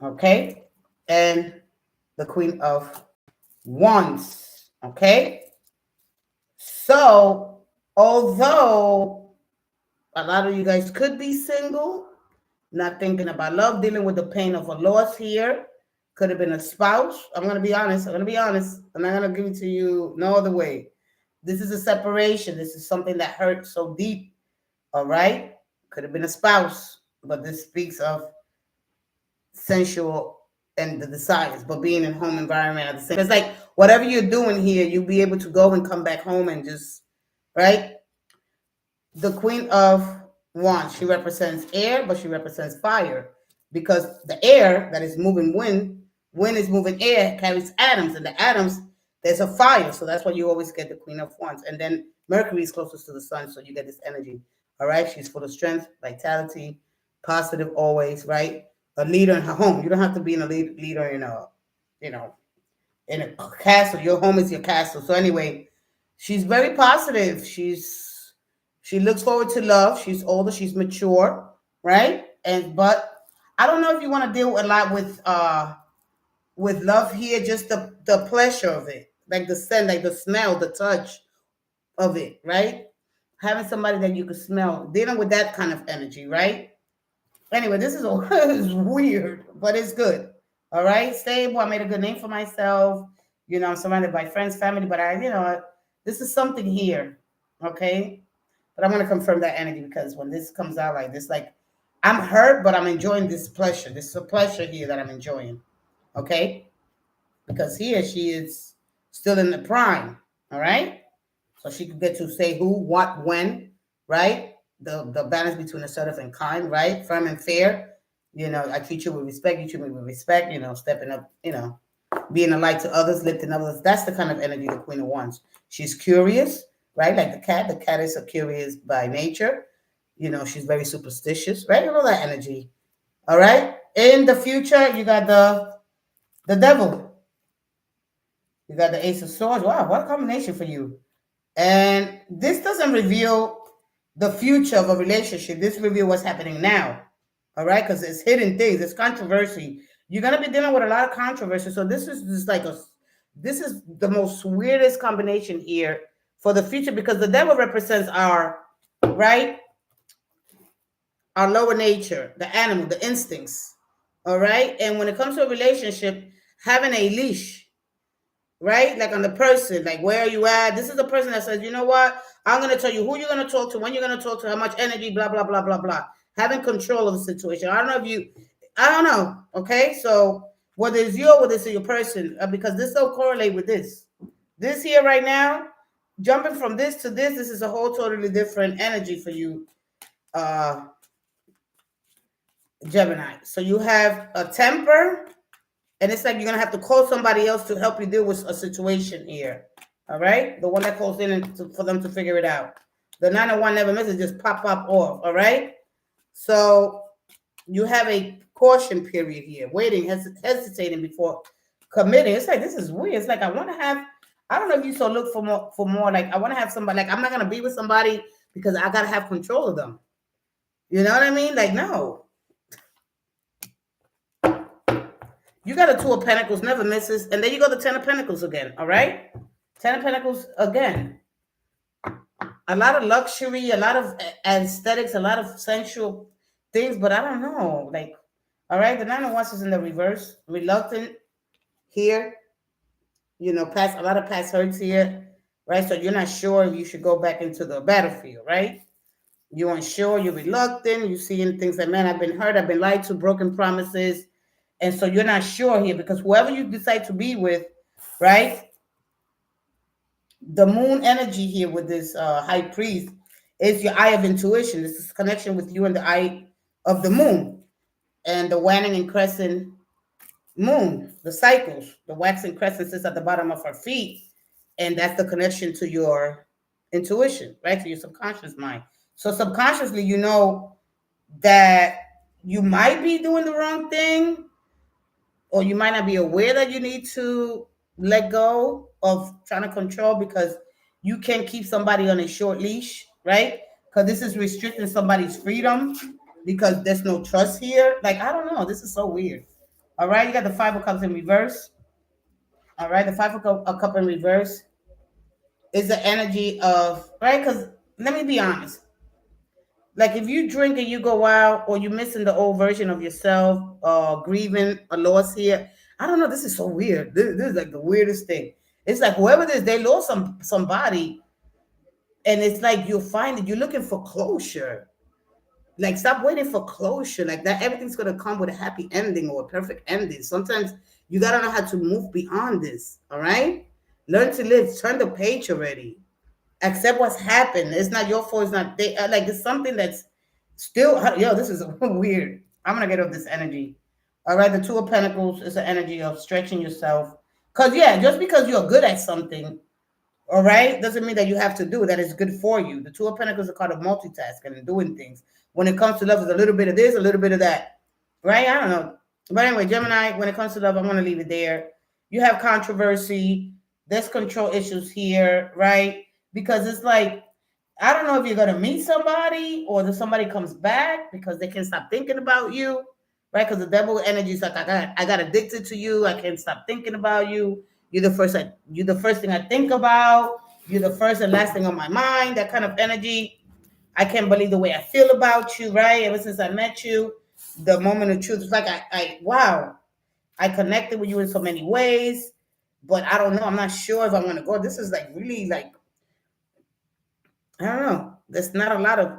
okay, and the Queen of Wands, okay. So, although a lot of you guys could be single, not thinking about love, dealing with the pain of a loss here, could have been a spouse. I'm going to be honest. I'm not going to give it to you no other way. This is a separation. This is something that hurt so deep. All right. Could have been a spouse, but this speaks of sensual and the desires, but being in home environment at the same. It's like whatever you're doing here, you'll be able to go and come back home and just, right? The Queen of Wands, she represents air, but she represents fire because the air that is moving wind is moving air, carries atoms, and the atoms, there's a fire. So that's why you always get the Queen of Wands. And then Mercury is closest to the sun, so you get this energy. All right. She's full of strength, vitality, positive always, right? A leader in her home. You don't have to be a leader in in a castle. Your home is your castle. So anyway, she's very positive. She looks forward to love. She's older. She's mature, right? But I don't know if you want to deal a lot with love here. Just the pleasure of it, like the scent, like the smell, the touch of it, right? having somebody that you could smell, dealing with that kind of energy, right? Anyway, this is is weird, but it's good. All right, stable. I made a good name for myself. I'm surrounded by friends, family, but this is something here. Okay, but I'm gonna confirm that energy because when this comes out like this, like I'm hurt, but I'm enjoying this pleasure. This is a pleasure here that I'm enjoying. Okay, because here she is still in the prime. All right, so she could get to say who, what, when, right? The balance between assertive and kind, right? Firm and fair. I treat you with respect, you treat me with respect, stepping up, being a light to others, lifting others. That's the kind of energy the Queen of Wands. She's curious, right? Like the cat. The cat is a curious by nature. She's very superstitious, right? That energy. All right. In the future, you got the devil. You got the Ace of Swords. Wow, what a combination for you. And this doesn't reveal the future of a relationship. This reveals what's happening now. All right, because it's hidden things. It's controversy. You're gonna be dealing with a lot of controversy. So this is just like this is the most weirdest combination here for the future because the devil represents our right, our lower nature, the animal, the instincts. All right, and when it comes to a relationship, having a leash, right? Like on the person, like where are you at? This is the person that says, you know what? I'm going to tell you who you're going to talk to, when you're going to talk to, how much energy, blah, blah, blah, blah, blah. Having control of the situation. I don't know. Okay. So whether it's you or whether it's your person, because this don't correlate with this. This here right now, jumping from this to this is a whole totally different energy for you, Gemini. So you have a temper. And it's like you're going to have to call somebody else to help you deal with a situation here. All right? The one that calls in for them to figure it out. The 901 never misses, just pop off. All right? So you have a caution period here, waiting, hesitating before committing. It's like, this is weird. It's like, I want to have, I don't know if you so look for more. Like, I want to have somebody, like, I'm not going to be with somebody because I got to have control of them. You know what I mean? Like, no. You got a Two of Pentacles, never misses. And then you go the Ten of Pentacles again, all right? Ten of Pentacles again. A lot of luxury, a lot of aesthetics, a lot of sensual things, but I don't know. Like, all right, the Nine of Wands is in the reverse. Reluctant here. Past a lot of past hurts here, right? So you're not sure if you should go back into the battlefield, right? You're unsure, you're reluctant, you're seeing things like, man, I've been hurt, I've been lied to, broken promises. And so you're not sure here because whoever you decide to be with, right? The moon energy here with this high priest is your eye of intuition. This is connection with you and the eye of the moon and the waning and crescent moon, the cycles. The waxing crescent sits at the bottom of her feet. And that's the connection to your intuition, right? To your subconscious mind. So subconsciously, you know that you might be doing the wrong thing, or you might not be aware that you need to let go of trying to control because you can't keep somebody on a short leash, right? Because this is restricting somebody's freedom because there's no trust here. Like, I don't know. This is so weird. All right. You got the Five of Cups in reverse. All right. The Five of Cups in reverse is the energy of, right? Because let me be honest. Like if you drink and you go out or you're missing the old version of yourself, grieving a loss here. I don't know. This is so weird. This is like the weirdest thing. It's like whoever this, they lost somebody. And it's like you'll find it. You're looking for closure. Like stop waiting for closure. Like that everything's gonna come with a happy ending or a perfect ending. Sometimes you gotta know how to move beyond this. All right? Learn to live. Turn the page already. Accept what's happened. It's not your fault. It's not they like it's something that's still this is weird. I'm gonna get off this energy. All right, the Two of Pentacles is the energy of stretching yourself. Cause just because you're good at something, all right, doesn't mean that you have to do it. That is good for you. The Two of Pentacles is a card of multitasking and doing things. When it comes to love, it's a little bit of this, a little bit of that. Right? I don't know. But anyway, Gemini, when it comes to love, I'm gonna leave it there. You have controversy, there's control issues here, right? Because it's like, I don't know if you're gonna meet somebody or if somebody comes back because they can't stop thinking about you, right? Because the devil energy is like, I got addicted to you. I can't stop thinking about you. You're the first thing I think about. You're the first and last thing on my mind. That kind of energy. I can't believe the way I feel about you, right? Ever since I met you, the moment of truth. It's like wow, I connected with you in so many ways, but I don't know. I'm not sure if I'm gonna go. This is like really like I don't know. There's not a lot of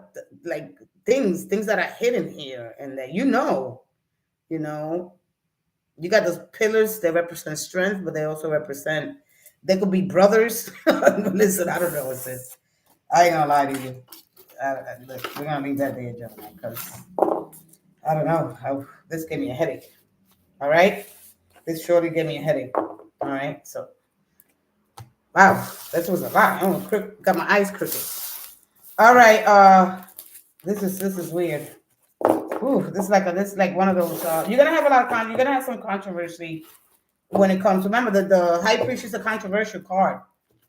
like things that are hidden here, and that you know, you got those pillars that represent strength, but they also represent. They could be brothers. Listen, I don't know what's this. I ain't gonna lie to you. Look, we're gonna leave that there, gentlemen, because I don't know. This gave me a headache. All right, this surely gave me a headache. All right, so wow, this was a lot. I almost got my eyes crooked. All right, this is weird. Ooh, this is like one of those. You're gonna have a lot of you're gonna have some controversy when it comes. Remember that the high priest is a controversial card.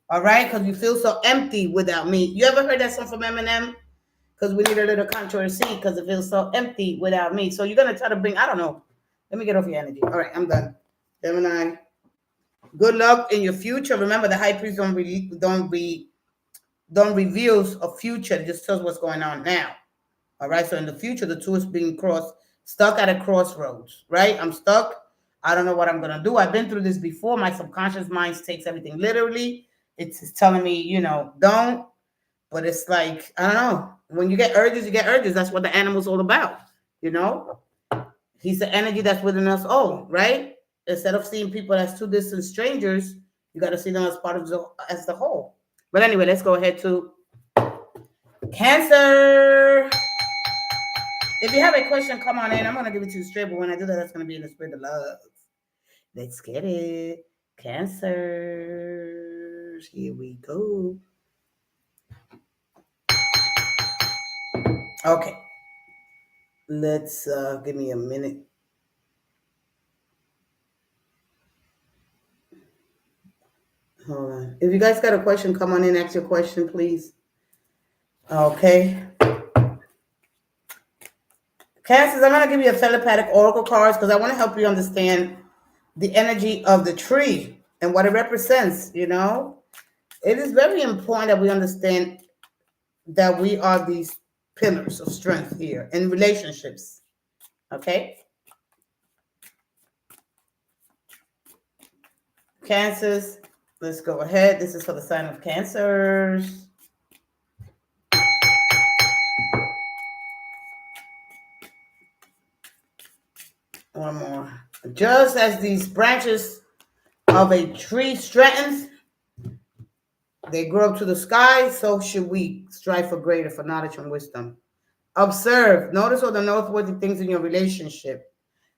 All right, because you feel so empty without me. You ever heard that song from Eminem? Because we need a little controversy because it feels so empty without me. So you're gonna try to bring. I don't know. Let me get off your energy. All right, I'm done. Gemini. Good luck in your future. Remember, the high priest don't reveals a future. It just tells what's going on now. All right. So in the future, the two is being stuck at a crossroads. Right. I'm stuck. I don't know what I'm gonna do. I've been through this before. My subconscious mind takes everything literally. It's telling me, don't. But it's like I don't know. When you get urges, you get urges. That's what the animal's all about. You know. He's the energy that's within us all. Right. Instead of seeing people as two distant strangers, you got to see them as part of the whole. But anyway, let's go ahead to Cancer. If you have a question, come on in. I'm going to give it to you straight, but when I do that, that's going to be in the spirit of love. Let's get it. Cancer. Here we go. Okay. Let's give me a minute. Hold on. If you guys got a question, come on in. Ask your question, please. Okay. Cancers, I'm going to give you a telepathic oracle cards because I want to help you understand the energy of the tree and what it represents. It is very important that we understand that we are these pillars of strength here in relationships. Okay? Cancers, let's go ahead. This is for the sign of Cancers. One more. Just as these branches of a tree strengthens, they grow up to the sky, so should we strive for greater, for knowledge and wisdom. Observe. Notice all the noteworthy things in your relationship.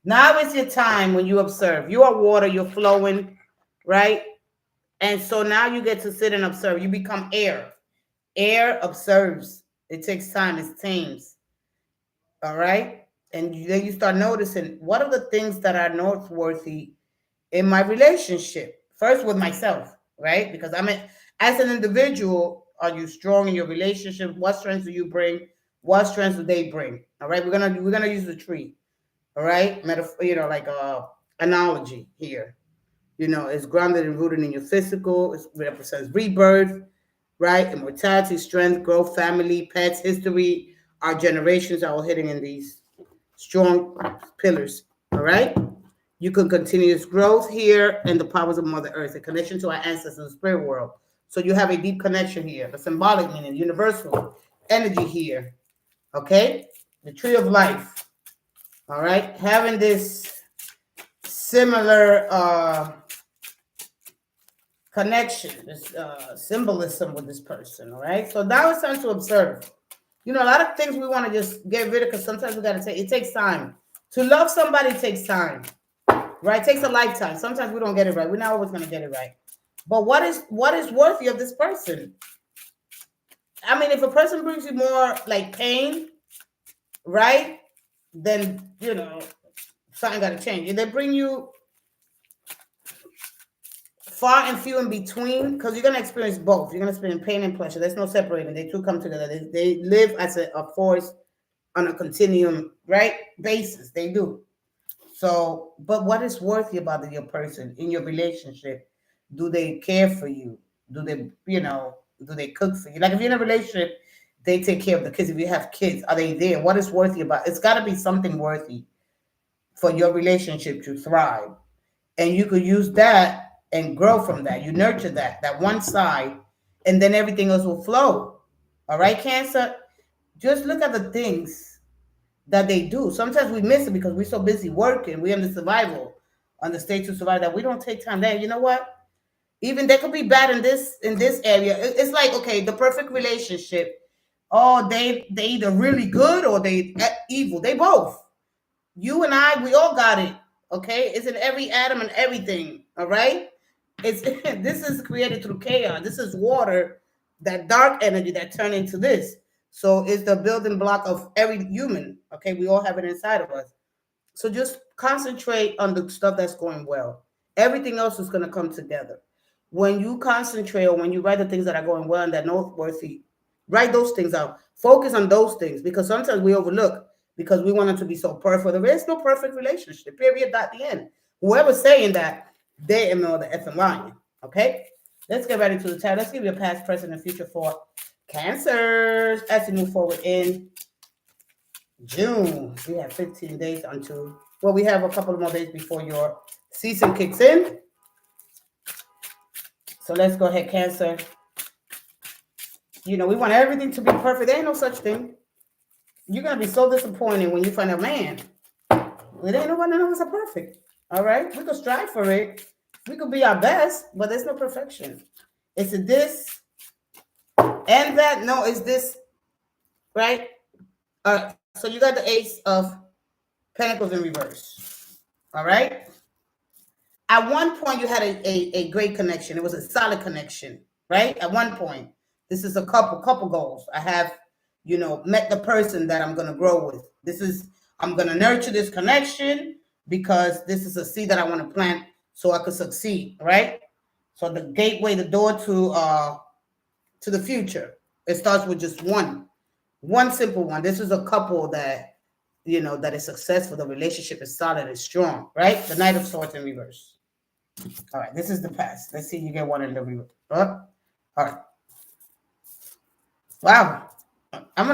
Now is your time when you observe. You are water, you're flowing, right? And so now you get to sit and observe. You become air. Air observes. It takes time. It tames. All right? And then you start noticing what are the things that are noteworthy in my relationship. First with myself, right? Because as an individual, are you strong in your relationship? What strengths do you bring? What strengths do they bring? All right, we're gonna use the tree. All right, metaphor, like analogy here. It's grounded and rooted in your physical. It represents rebirth, right? Immortality, strength, growth, family, pets, history. Our generations are all hidden in these strong pillars. All right. You can continue this growth here and the powers of Mother Earth, a connection to our ancestors in the spirit world. So you have a deep connection here, the symbolic meaning, universal energy here. Okay? The tree of life. All right? Having this similar connection, this symbolism with this person. All right? So now it's time to observe. A lot of things we want to just get rid of because sometimes we got to it takes time. To love somebody takes time. Right? It takes a lifetime. Sometimes we don't get it right. We're not always going to get it right. But what is worthy of this person? I mean, if a person brings you more like pain, right? Then, something got to change. If they bring you far and few in between, because you're going to experience both. You're going to experience pain and pleasure. There's no separating. They two come together. They live as a force on a continuum, right? Basis. They do. So, but what is worthy about your person in your relationship? Do they care for you? Do they, do they cook for you? Like if you're in a relationship, they take care of the kids. If you have kids, are they there? What is worthy about? It's got to be something worthy for your relationship to thrive, and you could use that and grow from that. You nurture that one side, and then everything else will flow. All right, Cancer. Just look at the things that they do. Sometimes we miss it because we're so busy working. We're in the survival, on the stage to survive, that we don't take time. That, you know what? Even they could be bad in this area. It's like, okay, the perfect relationship. Oh, they either really good or they evil. They both. You and I, we all got it. Okay, it's in every atom and everything. All right. It's this is created through chaos. This is water, that dark energy that turned into this. So it's the building block of every human. Okay, we all have it inside of us. So just concentrate on the stuff that's going well. Everything else is going to come together. When you concentrate, or when you write the things that are going well and that are noteworthy, write those things out. Focus on those things, because sometimes we overlook because we want it to be so perfect. There is no perfect relationship, period, at the end. Whoever's saying that, they know the effing lying. Okay? Let's get ready to the time. Let's give you a past, present, and future for Cancers as you move forward in June. We have 15 days until, well, we have a couple of more days before your season kicks in. So let's go ahead, Cancer. We want everything to be perfect. There ain't no such thing. You're going to be so disappointed when you find a man. It ain't nobody knows are perfect. All right? We could strive for it. We could be our best, but there's no perfection. It's a this and that. No, it's this, right? So you got the Ace of Pentacles in reverse. All right? At one point, you had a great connection. It was a solid connection, right? At one point. This is a couple goals. I have, met the person that I'm going to grow with. I'm going to nurture this connection because this is a seed that I want to plant so I could succeed, right? So the gateway, the door to the future. It starts with just one simple one. This is a couple that, that is successful. The relationship is solid, it's strong, right? The Knight of Swords in reverse. All right, this is the past. Let's see, you get one in the reverse. All right. Wow. I'm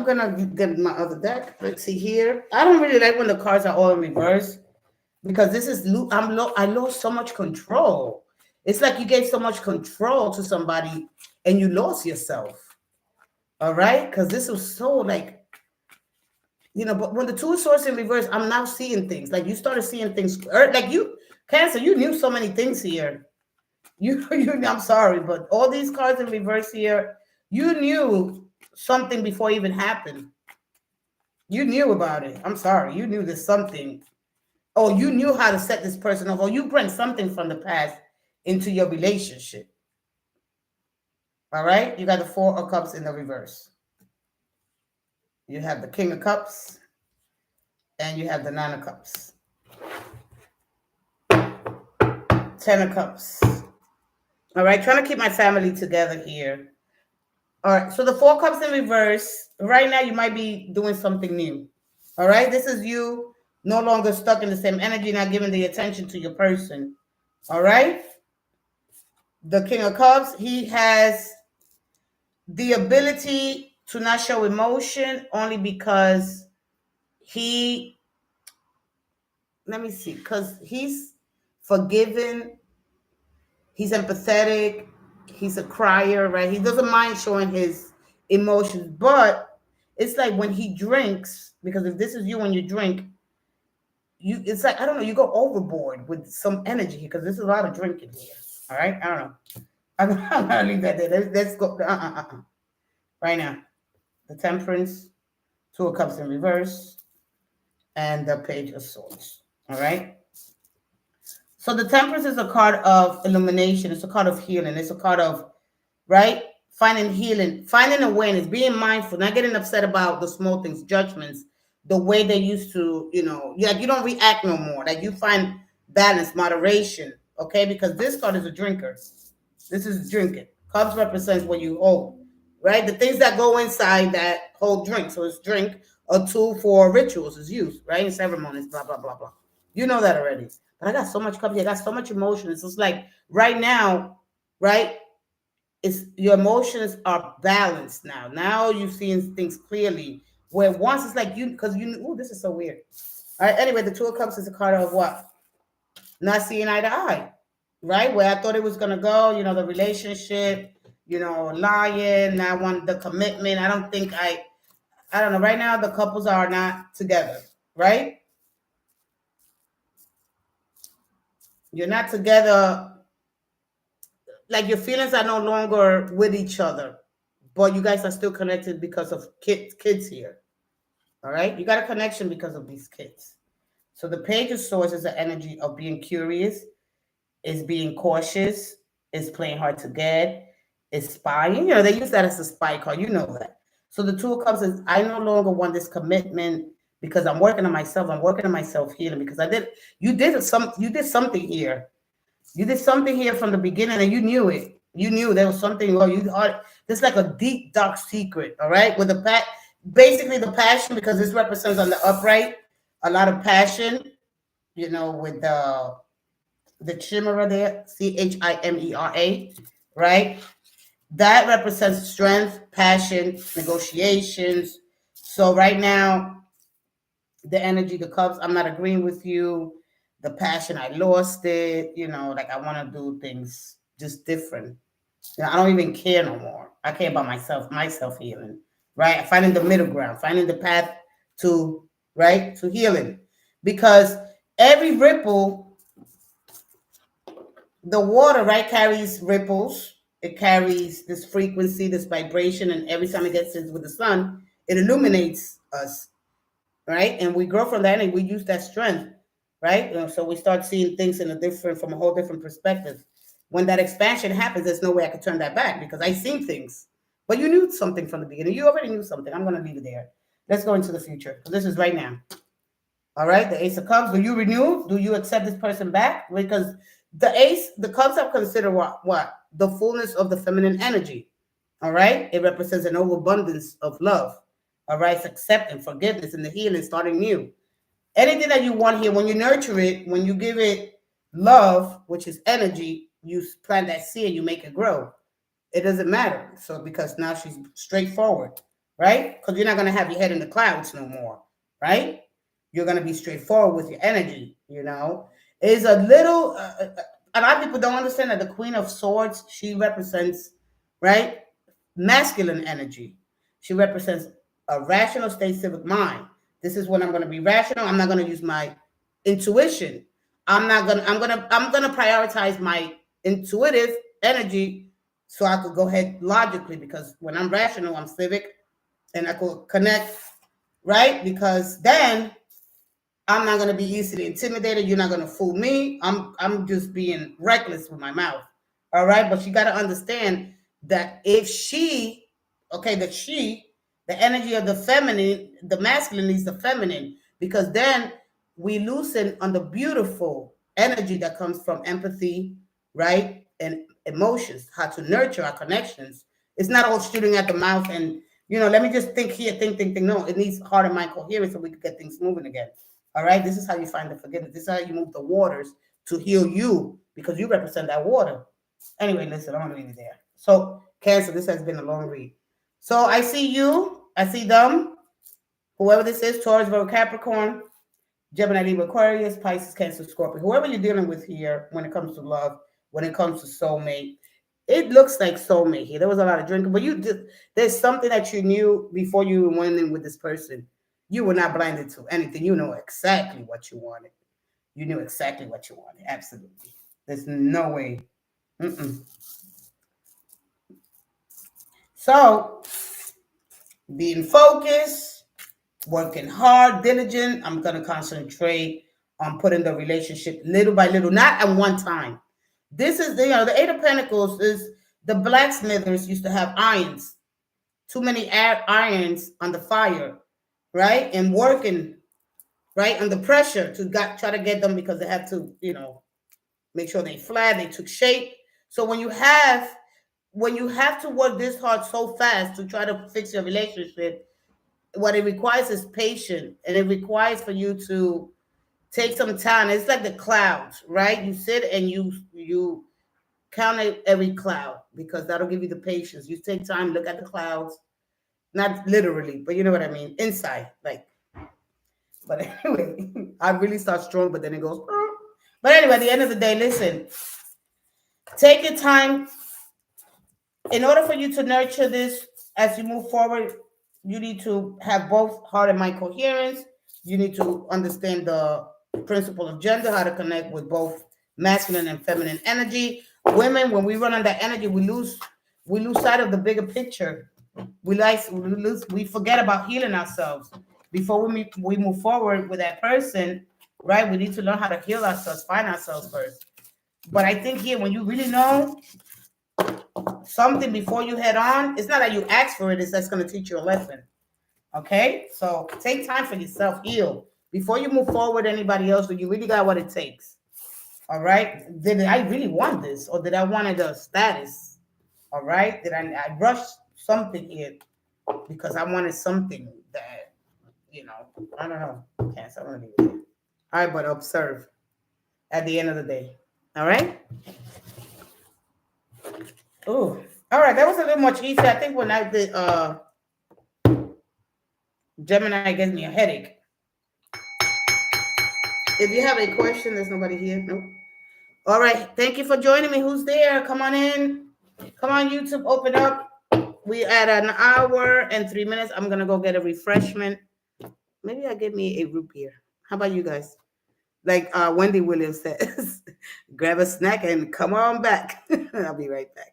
gonna get my other deck. Let's see here. I don't really like when the cards are all in reverse, because this is I lost so much control. It's like you gave so much control to somebody and you lost yourself. All right, because this was so like, but when the Two of Swords in reverse, I'm now seeing things. Like you started seeing things, like you, Cancer, you knew so many things here. I'm sorry, but all these cards in reverse here, you knew something before it even happened. You knew about it. I'm sorry. You knew there's something. Oh, you knew how to set this person up. Or you bring something from the past into your relationship. All right? You got the Four of Cups in the reverse. You have the King of Cups. And you have the Nine of Cups. 10 of Cups. All right? Trying to keep my family together here. All right, so the Four Cups in reverse. Right now, you might be doing something new. All right, this is you no longer stuck in the same energy, not giving the attention to your person. All right, the King of Cups, he has the ability to not show emotion only because let me see, because he's forgiving, he's empathetic, he's a crier, right? He doesn't mind showing his emotions, but it's like when he drinks, because if this is you when you drink, it's like, I don't know, you go overboard with some energy because there's a lot of drinking here. All right, I don't know. I'm gonna leave that there. Let's go right now. The Temperance, Two of Cups in reverse, and the Page of Swords. All right. So the Temperance is a card of illumination. It's a card of healing. It's a card of, right, finding healing, finding awareness, being mindful, not getting upset about the small things, judgments, the way they used to, like you don't react no more. Like you find balance, moderation, okay? Because this card is a drinker. This is drinking. Cups represents what you hold, right? The things that go inside that hold drink. So it's drink, a tool for rituals is used, right? In ceremonies, blah, blah, blah, blah. You know that already. But I got so much cups here. I got so much emotion. It's just like right now, right? it's your emotions are balanced now. Now you're seeing things clearly. Where once it's like you, because you, oh, this is so weird. All right, anyway, the Two of Cups is a card of what? Not seeing eye to eye, right? Where I thought it was gonna go, the relationship, lying. I want the commitment. I don't know. Right now, the couples are not together, right? You're not together. Like your feelings are no longer with each other, but you guys are still connected because of kids here. All right, you got a connection because of these kids. So the Page of Swords is the energy of being curious, is being cautious, is playing hard to get, is spying. They use that as a spy card. You know that. So the Two of Cups is I no longer want this commitment because I'm working on myself. I'm working on myself healing because you did something here. You did something here from the beginning and you knew it. You knew there was something. Oh, you thought this like a deep dark secret. All right, with the basically the passion, because this represents on the upright a lot of passion. With the chimera there, Chimera, right? That represents strength, passion, negotiations. So right now, the energy, the cups, I'm not agreeing with you. The passion, I lost it. Like I want to do things just different. I don't even care no more. I care about myself healing, right? Finding the middle ground, finding the path to, right, to healing. Because every ripple, the water, right, carries ripples. It carries this frequency, this vibration, and every time it gets into with the sun, it illuminates us, right? And we grow from that, and we use that strength, right? So we start seeing things from a whole different perspective. When that expansion happens, there's no way I could turn that back because I seen things. But you knew something from the beginning. You already knew something. I'm going to leave it there. Let's go into the future. This is right now. All right, the Ace of Cups. Do you renew? Do you accept this person back? Because the Cups are considered what? The fullness of the feminine energy. All right, it represents an overabundance of love. All right, it's acceptance, forgiveness, and the healing, starting new. Anything that you want here, when you nurture it, when you give it love, which is energy, you plant that seed, you make it grow. It doesn't matter. So because now she's straightforward, right? Because you're not gonna have your head in the clouds no more, right? You're gonna be straightforward with your energy. Is a little. A lot of people don't understand that the Queen of Swords, she represents, right, masculine energy. She represents a rational state civic mind. This is when I'm going to be rational. I'm not going to use my intuition. I'm going to prioritize my intuitive energy so I could go ahead logically, because when I'm rational, I'm civic and I could connect, right? Because then I'm not going to be easily intimidated. You're not going to fool me. I'm just being reckless with my mouth. All right. But you got to understand that the energy of the feminine, the masculine needs the feminine, because then we loosen on the beautiful energy that comes from empathy, right? And emotions, how to nurture our connections. It's not all shooting at the mouth and, let me just think here, think. No, it needs heart and mind coherence so we can get things moving again. All right. This is how you find the forgiveness. This is how you move the waters to heal you, because you represent that water. Anyway, listen, I'm going to leave it there. So, Cancer, this has been a long read. So, I see you. I see them. Whoever this is, Taurus, Virgo, Capricorn, Gemini, Libra, Aquarius, Pisces, Cancer, Scorpio. Whoever you're dealing with here when it comes to love, when it comes to soulmate, it looks like soulmate here. There was a lot of drinking, but there's something that you knew before you went in with this person. You were not blinded to anything. You know exactly what you wanted. You knew exactly what you wanted. Absolutely. There's no way. Mm-mm. So, being focused, working hard, diligent, I'm going to concentrate on putting the relationship little by little, not at one time. This is, the Eight of Pentacles is the blacksmithers used to have irons, too many irons on the fire, right? And working, right, under pressure to try to get them, because they have to, make sure they flat, they took shape. So when you have to work this hard so fast to try to fix your relationship, what it requires is patience, and it requires for you to take some time. It's like the clouds, right? You sit and you count every cloud, because that'll give you the patience. You take time, look at the clouds, not literally, but you know what I mean, inside. Like, but anyway, I really start strong, but then it goes. But anyway, at the end of the day, listen, take your time. In order for you to nurture this as you move forward, you need to have both heart and mind coherence. You need to understand the principle of gender, how to connect with both masculine and feminine energy. Women, when we run on that energy, we lose sight of the bigger picture. We forget about healing ourselves before we move forward with that person, right? We need to learn how to heal ourselves, find ourselves first. But I think here, when you really know something before you head on, it's not that you ask for it, it's that's going to teach you a lesson. Okay, so take time for yourself, heal before you move forward anybody else. Do you really got what it takes? All right, did I really want this, or did I wanted a status? All right, did I rush something here because I wanted something that, I don't know. Can't say. I'm gonna leave it there. All right, but observe at the end of the day. All right. Oh, all right. That was a little much easier. I think when I did Gemini gives me a headache. If you have a question, there's nobody here. Nope. All right. Thank you for joining me. Who's there? Come on in. Come on, YouTube. Open up. We at an hour and 3 minutes. I'm gonna go get a refreshment. Maybe I get me a root beer. How about you guys? Like Wendy Williams says, grab a snack and come on back. I'll be right back.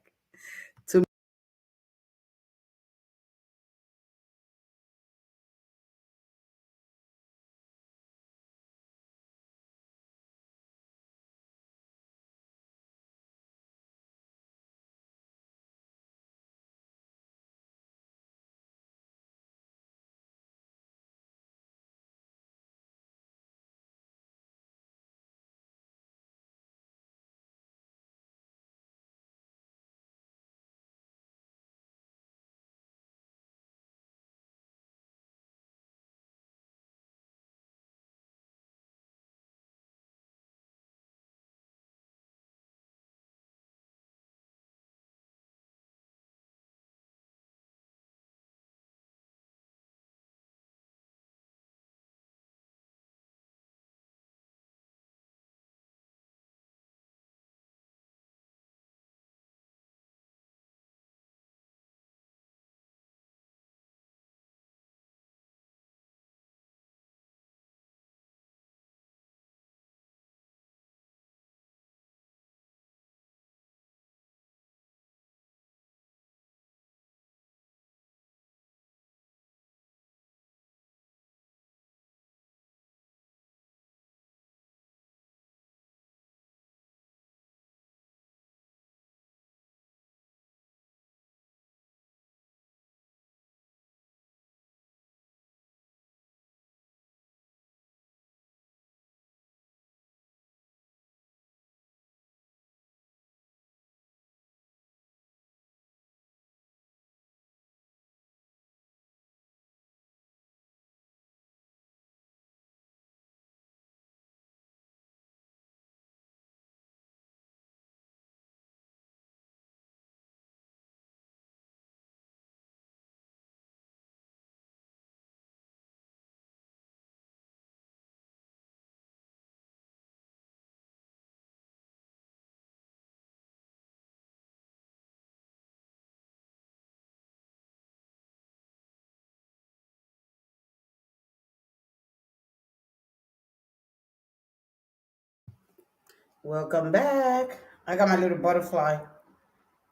Welcome back. I got my little butterfly.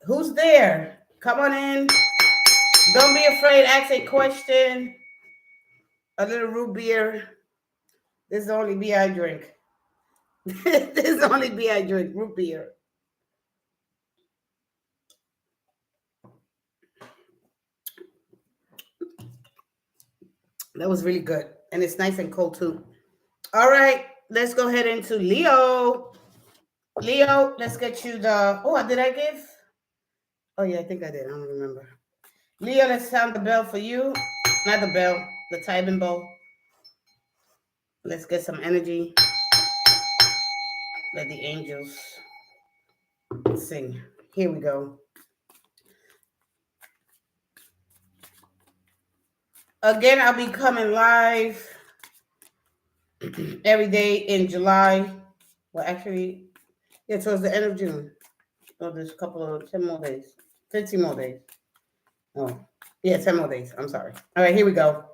Who's there? Come on in. Don't be afraid. Ask a question. A little root beer. This is the only beer I drink. This is the only beer I drink. Root beer. That was really good. And it's nice and cold too. All right. Let's go ahead into Leo. Leo, let's get you the. Oh, did I give? Oh, yeah, I think I did. I don't remember. Leo, let's sound the bell for you. Not the bell, the timing bowl. Let's get some energy. Let the angels Let's see. Here we go. Again, I'll be coming live every day in July. Well, actually, yeah, towards the end of June. Oh, there's a couple of 10 more days. 15 more days. Oh, yeah, 10 more days. I'm sorry. All right, here we go.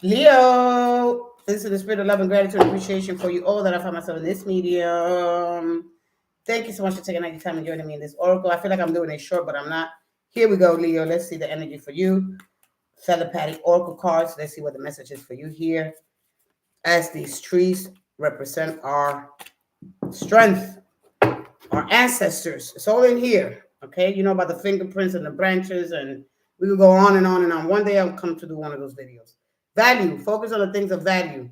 Leo, this is the spirit of love and gratitude and appreciation for you all that I find myself in this medium. Thank you so much for taking out your time and joining me in this oracle. I feel like I'm doing it short, but I'm not. Here we go, Leo. Let's see the energy for you. Telepathic oracle cards. Let's see what the message is for you here. As these trees represent our strength, our ancestors. It's all in here. Okay, you know about the fingerprints and the branches, and we will go on and on and on. One day I'll come to do one of those videos. Value. Focus on the things of value.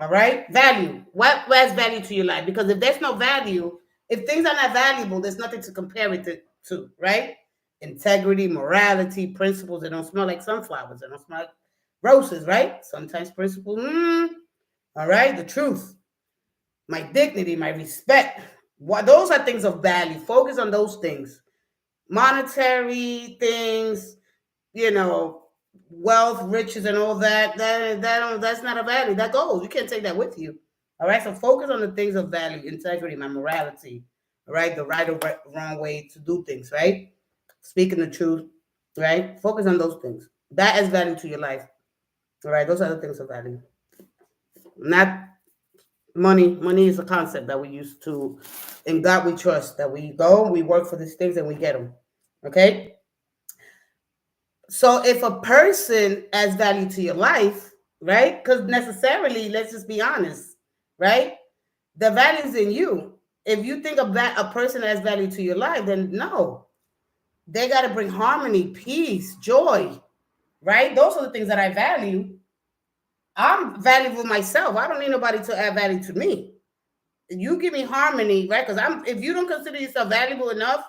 All right? Value. What adds value to your life? Because if there's no value, if things are not valuable, there's nothing to compare it to, right? Integrity, morality, principles. They don't smell like sunflowers. They don't smell like roses, right? Sometimes principles. All right? The truth. My dignity, my respect. Those are things of value. Focus on those things. Monetary things, wealth, riches, and all that. That's not a value. That goes. You can't take that with you. All right. So focus on the things of value, integrity, my morality. All right, the right or wrong way to do things. Right, speaking the truth. Right. Focus on those things. That adds value to your life. All right. Those are the things of value. Not money. Money is a concept that we use to, in God we trust, that we go, we work for these things and we get them. Okay? So if a person adds value to your life, right? Because necessarily, let's just be honest, right? The value is in you. If you think of that, a person adds value to your life, then no. They got to bring harmony, peace, joy, right? Those are the things that I value. I'm valuable myself. I don't need nobody to add value to me. You give me harmony, right? Because if you don't consider yourself valuable enough,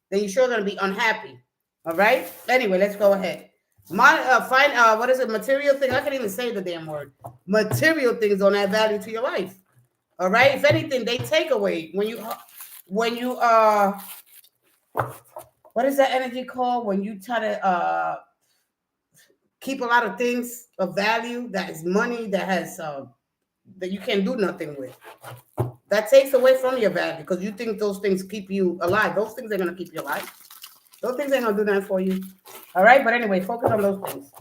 then you're sure going to be unhappy. All right? Anyway, let's go ahead. What is it? Material things. I can't even say the damn word. Material things don't add value to your life. All right? If anything, they take away. When you what is that energy called? When you try to keep a lot of things of value, that is money, that has that you can't do nothing with. That takes away from your value because you think those things keep you alive. Those things are going to keep you alive. Those things ain't going to do nothing for you. All right? But anyway, focus on those things.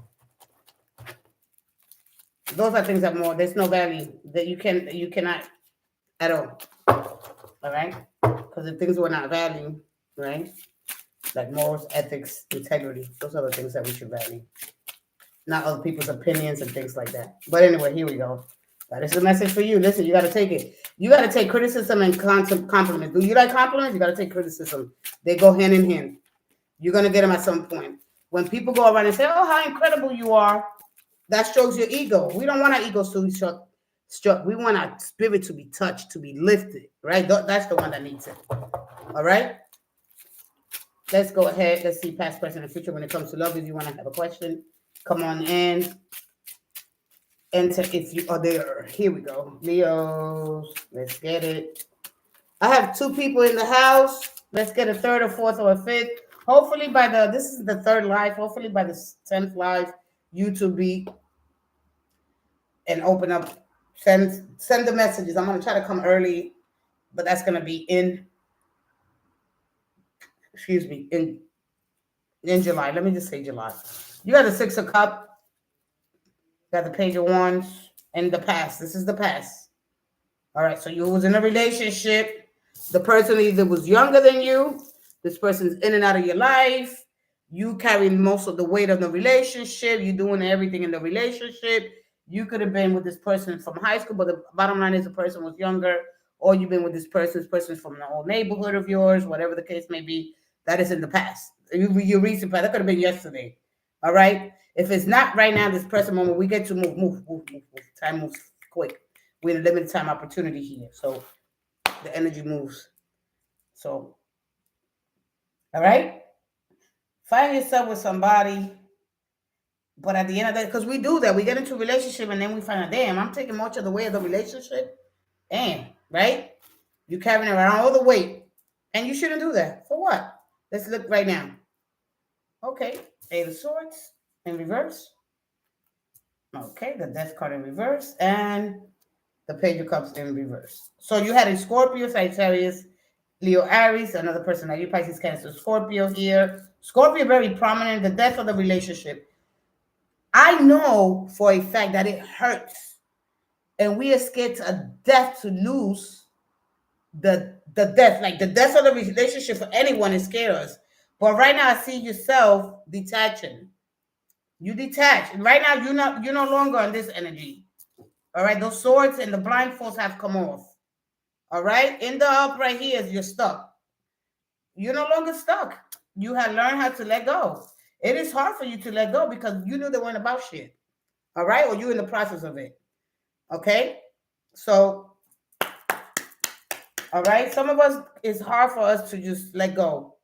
Those are things that more, there's no value that you cannot at all. All right? Because if things were not valued, right? Like morals, ethics, integrity, those are the things that we should value. Not other people's opinions and things like that. But anyway, here we go. That is the message for you. Listen, you got to take it. You got to take criticism and compliments. Do you like compliments? You got to take criticism. They go hand in hand. You're going to get them at some point. When people go around and say, oh, how incredible you are, that strokes your ego. We don't want our egos to be struck. We want our spirit to be touched, to be lifted, right? That's the one that needs it. All right? Let's go ahead. Let's see past, present, and future. When it comes to love, if you want to have a question, come on in. Enter if you are there. Here we go. Leos, let's get it. I have 2 people in the house. Let's get a third, or fourth, or a fifth. Hopefully this is the 3rd live. Hopefully by the 10th live, YouTube be and open up, send the messages. I'm going to try to come early, but that's going to be in July. Let me just say July. You got the 6 of Cups. Got the Page of Wands and the past. This is the past. All right. So you was in a relationship. The person either was younger than you. This person's in and out of your life. You carrying most of the weight of the relationship. You doing everything in the relationship. You could have been with this person from high school, but the bottom line is the person was younger, or you've been with this person's from the old neighborhood of yours, whatever the case may be. That is in the past. Your recent past. That could have been yesterday. All right. If it's not right now, this present moment, we get to move. Time moves quick. We're in a limited time opportunity here. So the energy moves. So, all right. Find yourself with somebody. But at the end of that, because we do that, we get into a relationship and then we find out, damn, I'm taking much of the weight of the relationship. Damn, right? You carrying around all the weight. And you shouldn't do that. For what? Let's look right now. Okay, Eight of Swords in reverse. Okay, the Death card in reverse. And the Page of Cups in reverse. So you had a Scorpio, Sagittarius, Leo, Aries, another person that you Pisces, Cancer, Scorpio here. Scorpio very prominent. The death of the relationship. I know for a fact that it hurts, and we are scared to death to lose the death. Like the death of the relationship for anyone is scary us. But right now, I see yourself detaching. You detach. Right now, you're no longer on this energy. All right, those swords and the blindfolds have come off. All right, in the up right here is you're stuck. You're no longer stuck. You have learned how to let go. It is hard for you to let go because you knew they weren't about shit. All right, or you in the process of it. Okay, so all right, some of us it's hard for us to just let go,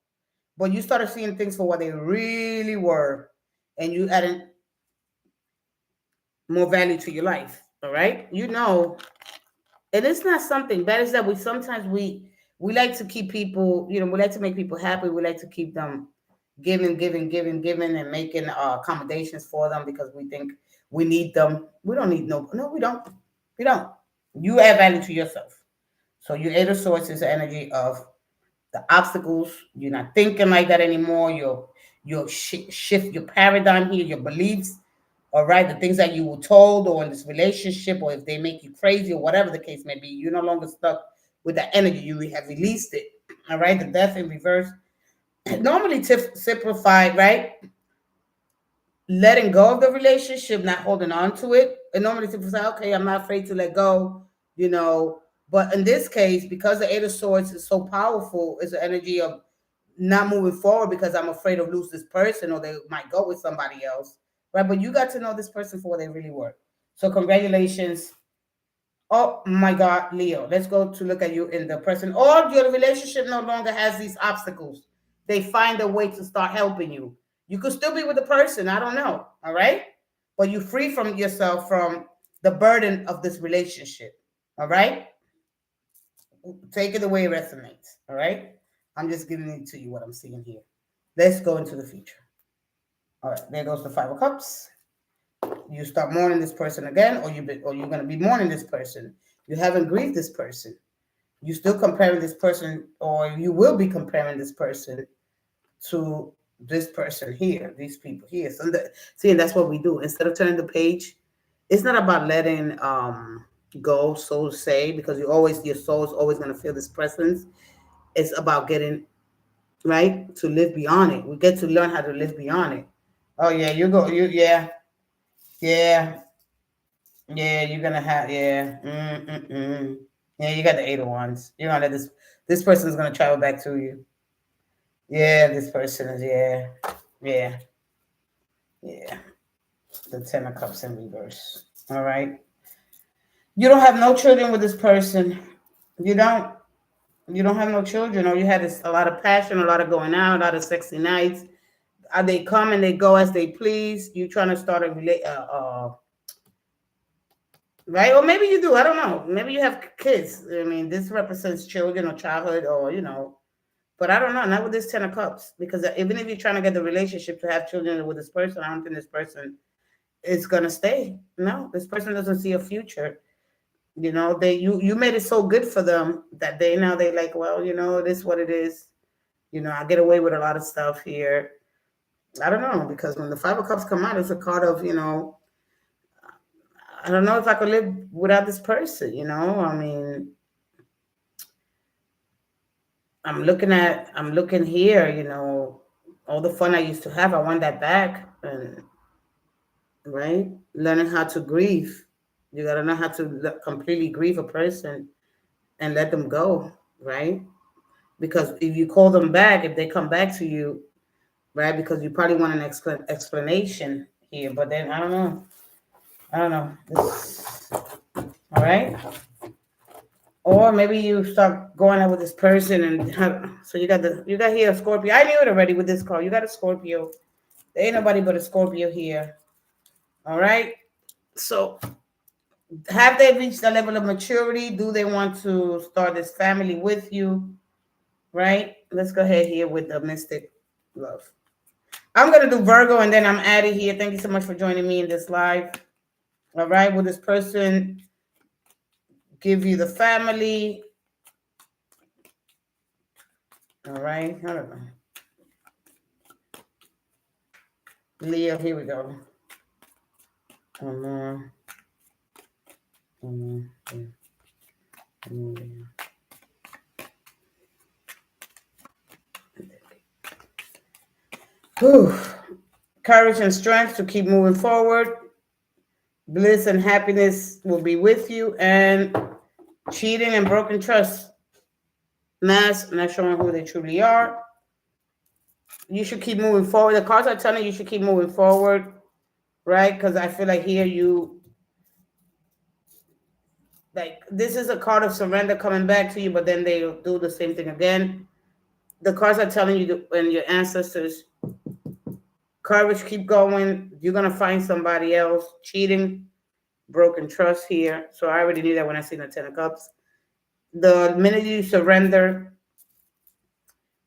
but you started seeing things for what they really were, and you added more value to your life. All right, you know, and it's not something bad. Is that we sometimes we like to keep people, you know, we like to make people happy. We like to keep them giving, and making accommodations for them because we think we need them. We don't need no, we don't. We don't. You add value to yourself. So your Eight of Swords is the energy of the obstacles. You're not thinking like that anymore. You'll shift your paradigm here, your beliefs. All right, the things that you were told or in this relationship, or if they make you crazy or whatever the case may be, you're no longer stuck with that energy. You have released it. All right, the Death in reverse. Normally simplified, right? Letting go of the relationship, not holding on to it. And normally people say, okay, I'm not afraid to let go, you know. But in this case, because the Eight of Swords is so powerful, it's the energy of not moving forward because I'm afraid of lose this person or they might go with somebody else. Right. But you got to know this person for what they really were. So congratulations. Oh my God, Leo. Let's go to look at you in the person. Or your relationship no longer has these obstacles. They find a way to start helping you. You could still be with the person. I don't know. All right. But you free from yourself from the burden of this relationship. All right. Take it away, resonates. All right. I'm just giving it to you what I'm seeing here. Let's go into the future. All right. There goes the Five of Cups. You start mourning this person again, or you're gonna be mourning this person. You haven't grieved this person. You still comparing this person, or you will be comparing this person to this person here, these people here. So see, and that's what we do. Instead of turning the page, it's not about letting go, so to say, because your soul is always gonna feel this presence. It's about getting right to live beyond it. We get to learn how to live beyond it. Oh yeah, yeah. Yeah, you're gonna have yeah. You got the Eight of Wands. You're gonna let this person is gonna travel back to you. Yeah, this person is yeah, yeah. The Ten of Cups in reverse. All right. You don't have no children with this person. You don't. You don't have no children, or you had a lot of passion, a lot of going out, a lot of sexy nights. They come and they go as they please. You trying to start a right? Or maybe you do. I don't know. Maybe you have kids. I mean, this represents children or childhood, or you know. But I don't know. Not with this Ten of Cups, because even if you're trying to get the relationship to have children with this person, I don't think this person is gonna stay. No, this person doesn't see a future. You know, you made it so good for them that they like, well, you know, this is what it is. You know, I get away with a lot of stuff here. I don't know, because when the Five of Cups come out, it's a card of, you know, I don't know if I could live without this person, you know. I mean, I'm looking here, you know, all the fun I used to have, I want that back. And right, learning how to grieve. You gotta know how to completely grieve a person and let them go, right? Because if you call them back, if they come back to you, right, because you probably want an explanation here, but then I don't know. All right. Or maybe you start going out with this person, and so you got here a Scorpio. I knew it already with this card. You got a Scorpio. There ain't nobody but a Scorpio here. All right. So have they reached a level of maturity? Do they want to start this family with you? right? Let's go ahead here with the mystic love. I'm going to do Virgo and then I'm out of here. Thank you so much for joining me in this live. All right. Will this person give you the family? All right. Hold on. Leo, here we go. One more. One more. Whew. Courage and strength to keep moving forward. Bliss and happiness will be with you. And cheating and broken trust. Mask, not showing who they truly are. You should keep moving forward. The cards are telling you should keep moving forward, right? Because I feel like here you, like, this is a card of surrender coming back to you, but then they'll do the same thing again. The cards are telling you and your ancestors, courage, keep going. You're going to find somebody else. Cheating, broken trust here. So I already knew that when I seen the 10 of Cups. The minute you surrender,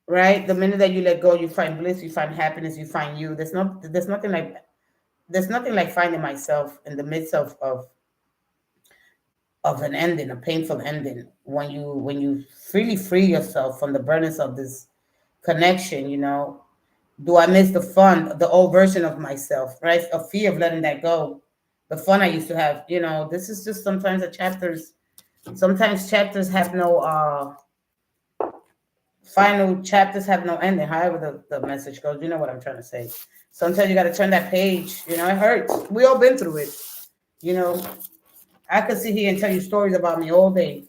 right? The minute that you let go, you find bliss, you find happiness, you find you. There's nothing like finding myself in the midst of an ending, a painful ending. When you freely free yourself from the burdens of this connection, do I miss the fun, the old version of myself, right? A fear of letting that go. The fun I used to have, this is just sometimes sometimes chapters have no final chapters have no ending. However the message goes, you know what I'm trying to say. Sometimes you got to turn that page. It hurts. We all been through it. I could sit here and tell you stories about me all day,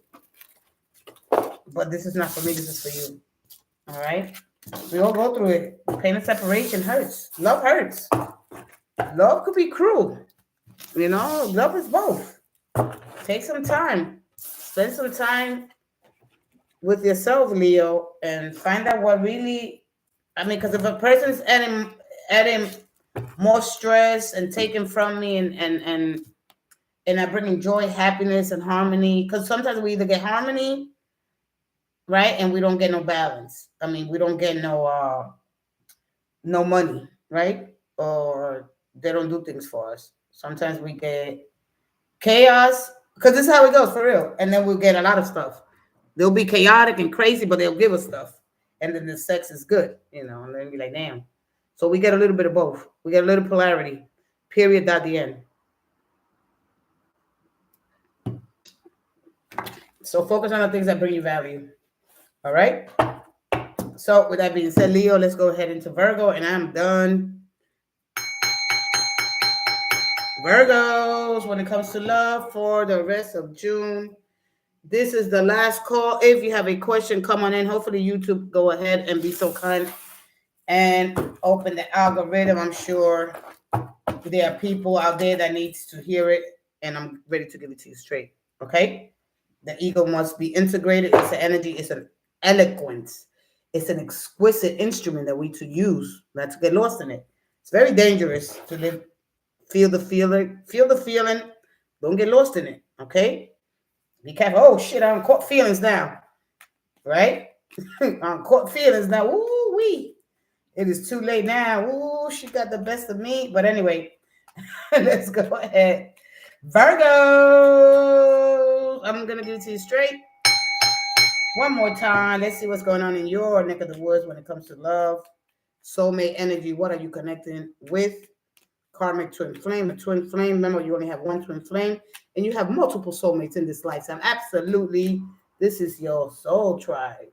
but this is not for me. This is for you. All right. We all go through it. Pain of separation hurts. Love hurts. Love could be cruel. Love is both. Take some time. Spend some time with yourself, Leo, and find out what really, because if a person's adding more stress and taking from me and not bringing joy, happiness, and harmony, because sometimes we either get harmony, right, and we don't get no balance. We don't get no money, right, or they don't do things for us. Sometimes we get chaos, because this is how it goes for real, and then we'll get a lot of stuff. They'll be chaotic and crazy, but they'll give us stuff. And then the sex is good, and then be like, damn. So we get a little bit of both. We get a little polarity, period, at the end. So focus on the things that bring you value. All right? So with that being said, Leo, let's go ahead into Virgo, and I'm done. Virgos, when it comes to love for the rest of June, this is the last call. If you have a question, come on in. Hopefully YouTube go ahead and be so kind and open the algorithm. I'm sure there are people out there that needs to hear it, and I'm ready to give it to you straight. Okay? The ego must be integrated. It's an energy. It's an eloquence. It's an exquisite instrument that we to use, not to get lost in it. It's very dangerous to live. Feel the feeling. Don't get lost in it. Okay? Be careful. Oh shit! I'm caught feelings now. Right? I'm caught feelings now. Ooh wee! It is too late now. Ooh, she got the best of me. But anyway, let's go ahead. Virgo. I'm gonna give it to you straight. One more time. Let's see what's going on in your neck of the woods when it comes to love. Soulmate energy. What are you connecting with? Karmic twin flame. A twin flame. Remember, you only have one twin flame, and you have multiple soulmates in this lifetime. Absolutely. This is your soul tribe.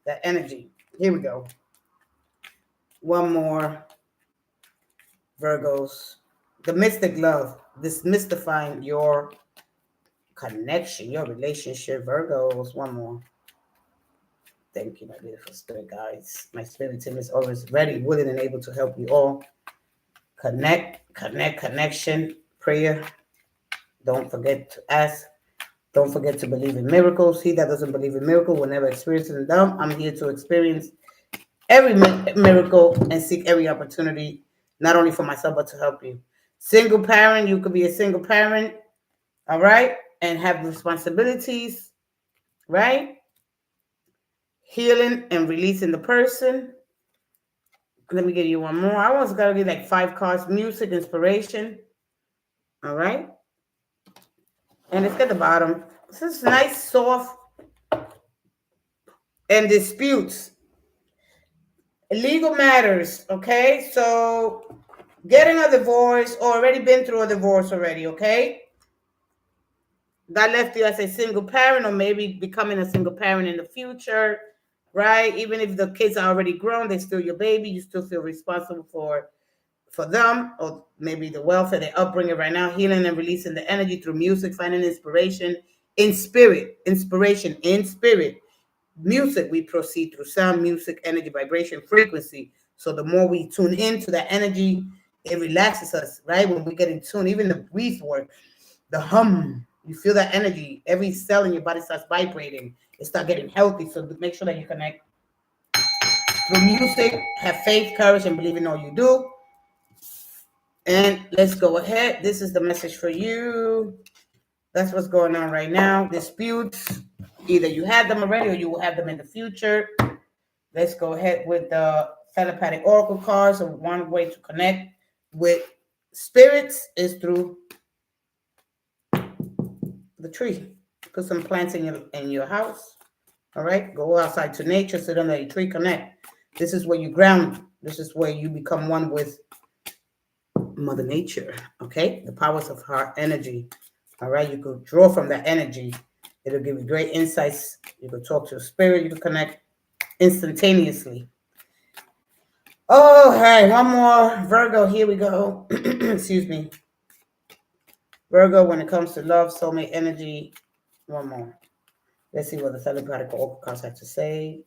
That energy. Here we go. One more. Virgos. The mystic love. This mystifying your connection, your relationship. Virgos. One more. Thank you, my beautiful spirit guides. My spirit team is always ready, willing, and able to help you all. Connection, prayer. Don't forget to ask. Don't forget to believe in miracles. He that doesn't believe in miracles will never experience it. And I'm here to experience every miracle and seek every opportunity, not only for myself, but to help you. Single parent, you could be a single parent, all right, and have responsibilities, right? healing and releasing the person. Let me give you one more. I almost got to get like 5 cards. Music, inspiration. All right. And let's get the bottom. This is nice, soft, and disputes. Legal matters. Okay. So getting a divorce, or already been through a divorce already. Okay. That left you as a single parent, or maybe becoming a single parent in the future. Right. Even if the kids are already grown, they're still your baby. You still feel responsible for them, or maybe the welfare, the upbringing right now, healing and releasing the energy through music, finding inspiration in spirit, inspiration in spirit. Music, we proceed through sound, music, energy, vibration, frequency. So the more we tune into that energy, it relaxes us, right? When we get in tune, even the breath work, the hum, you feel that energy. Every cell in your body starts vibrating. It starts getting healthy. So make sure that you connect through music, have faith, courage, and believe in all you do. And let's go ahead. This is the message for you. That's what's going on right now. Disputes. Either you had them already or you will have them in the future. Let's go ahead with the telepathic oracle cards. So one way to connect with spirits is through the tree. Put some plants in your house. All right. Go outside to nature. Sit under a tree. Connect. This is where you ground. This is where you become one with Mother Nature. Okay. The powers of her energy. All right. You could draw from that energy. It'll give you great insights. You could talk to a spirit. You could connect instantaneously. Oh, hey, one more. Virgo, here we go. Excuse me. Virgo, when it comes to love, soulmate energy. One more. Let's see what the telepathic oracle cards have to say.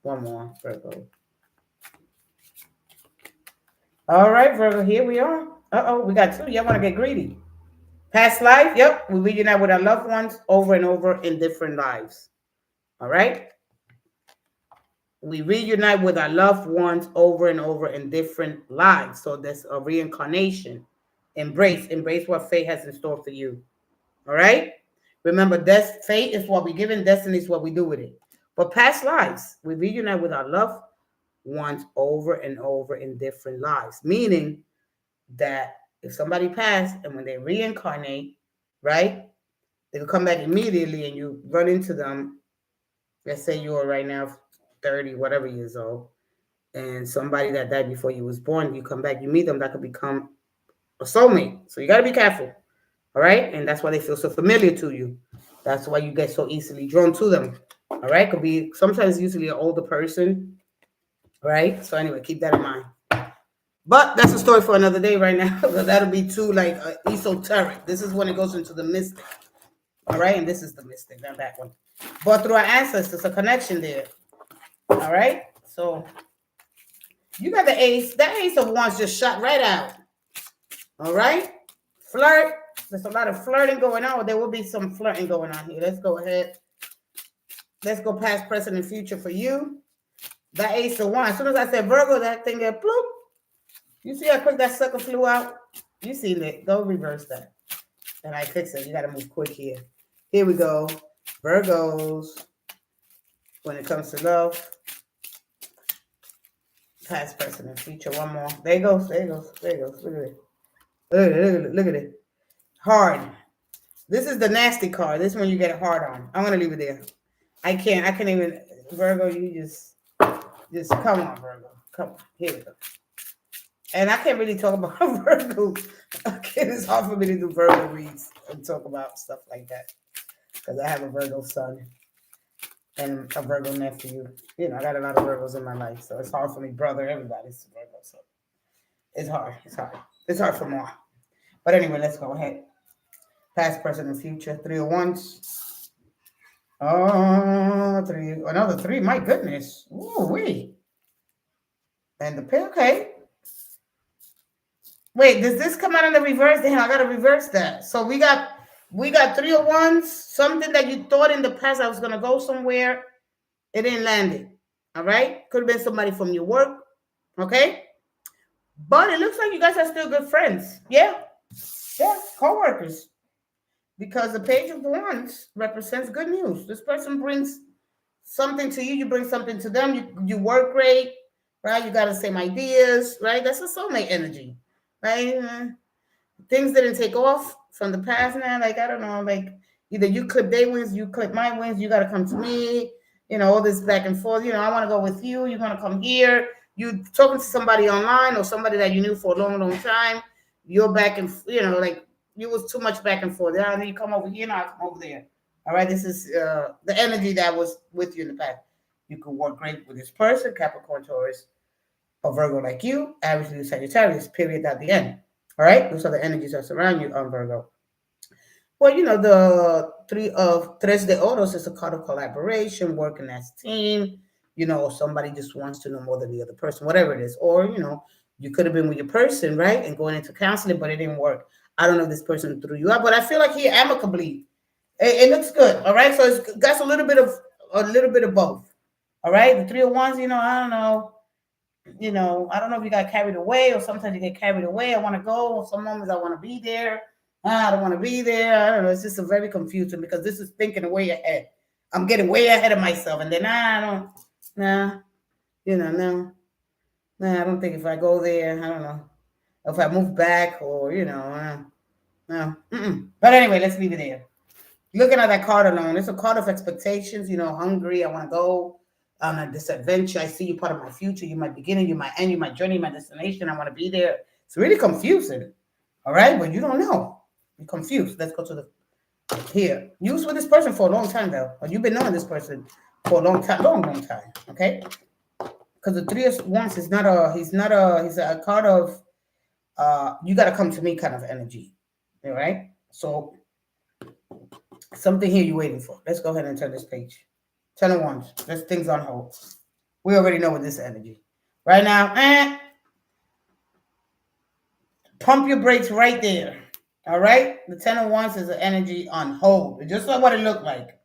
One more, Virgo. All right, Virgo, here we are. Uh-oh, we got 2. Y'all want to get greedy. Past life, yep. We reunite with our loved ones over and over in different lives. All right? We reunite with our loved ones over and over in different lives. So there's a reincarnation. Embrace what fate has in store for you. All right? Remember, fate is what we give, and destiny is what we do with it. But past lives, we reunite with our loved ones over and over in different lives. Meaning that if somebody passed and when they reincarnate, right, they will come back immediately and you run into them. Let's say you are right now 30, whatever years old, and somebody that died before you was born, you come back, you meet them, that could become a soulmate. So you got to be careful. All right. And that's why they feel so familiar to you. That's why you get so easily drawn to them. All right. Could be sometimes usually an older person. Right. So anyway, keep that in mind. But that's a story for another day right now. That'll be too like esoteric. This is when it goes into the mystic. All right. And this is the mystic, not that one. But through our ancestors, a connection there. All right. So you got the ace. That ace of wands just shot right out. All right. Flirt. There's a lot of flirting going on. There will be some flirting going on here. Let's go ahead. Let's go past, present, and future for you. That ace of wands. As soon as I said Virgo, that thing there, bloop. You see how quick that sucker flew out? You seen it. Go reverse that. And I fix it. You got to move quick here. Here we go. Virgos. When it comes to love. Past, present, and future. One more. There it goes. There it goes. There it goes. Look at it. Look at it. Hard. This is the nasty card. This one you get a hard on. I'm gonna leave it there. I can't even. Virgo, you just come on, Virgo. Come on. Here we go. And I can't really talk about Virgo. Okay, it's hard for me to do Virgo reads and talk about stuff like that because I have a Virgo son and a Virgo nephew. You know, I got a lot of Virgos in my life, so it's hard for me. Brother, everybody's Virgo, so it's hard. It's hard for more. But anyway, let's go ahead. Past, present, and future. 3 of Wands. Oh, 3. Another 3. My goodness. Ooh, wee. And the pill. Okay. Wait, does this come out in the reverse? Damn, I gotta reverse that. So we got 3 of Wands. Something that you thought in the past I was gonna go somewhere. It didn't land it. All right. Could have been somebody from your work. Okay. But it looks like you guys are still good friends. Yeah. Yeah. Co-workers. Because the Page of Wands represents good news. This person brings something to you, you bring something to them. You work great, right? You got the same ideas, right? That's a soulmate energy, right? Things didn't take off from the past now. Like, I don't know, like either you clip their wins, you clip my wins, you gotta come to me, all this back and forth. I want to go with you, you're gonna come here. You talking to somebody online or somebody that you knew for a long, long time, you're back and like you was too much back and forth. Then you come over here, now I come over there. All right, this is the energy that was with you in the past. You could work great with this person, Capricorn, Taurus, or Virgo like you, Aries, Leo, Sagittarius, period, at the end. All right, those are the energies that surround you on Virgo. Well, the three of Tres de Oros is a card of collaboration, working as team. Somebody just wants to know more than the other person, whatever it is. Or, you could have been with your person, right, and going into counseling, but it didn't work. I don't know if this person threw you out, but I feel like he amicably. It looks good, all right. So it's got a little bit of both, all right. The 3 of Wands, I don't know. I don't know if you got carried away or sometimes you get carried away. I want to go. Some moments I want to be there. I don't want to be there. I don't know. It's just a very confusing because this is thinking way ahead. I'm getting way ahead of myself. And then I don't, no. Nah, I don't think if I go there, I don't know. If I move back or, no. But anyway, let's leave it there. Looking at that card alone, it's a card of expectations, hungry. I want to go on this adventure. I see you part of my future. You're my beginning. You're my end. You're my journey. My destination. I want to be there. It's really confusing. All right, but you don't know. You're confused. Let's go to the here. You was with this person for a long time though, or you've been knowing this person for a long time. Okay, because the 3 of Wands is not a. He's a card of. You got to come to me kind of energy. All right, so something here you're waiting for. Let's go ahead and turn this page. 10 of Wands. There's things on hold. We already know with this energy. Right now, pump your brakes right there. All right? The 10 of Wands is an energy on hold. Just like what it looked like.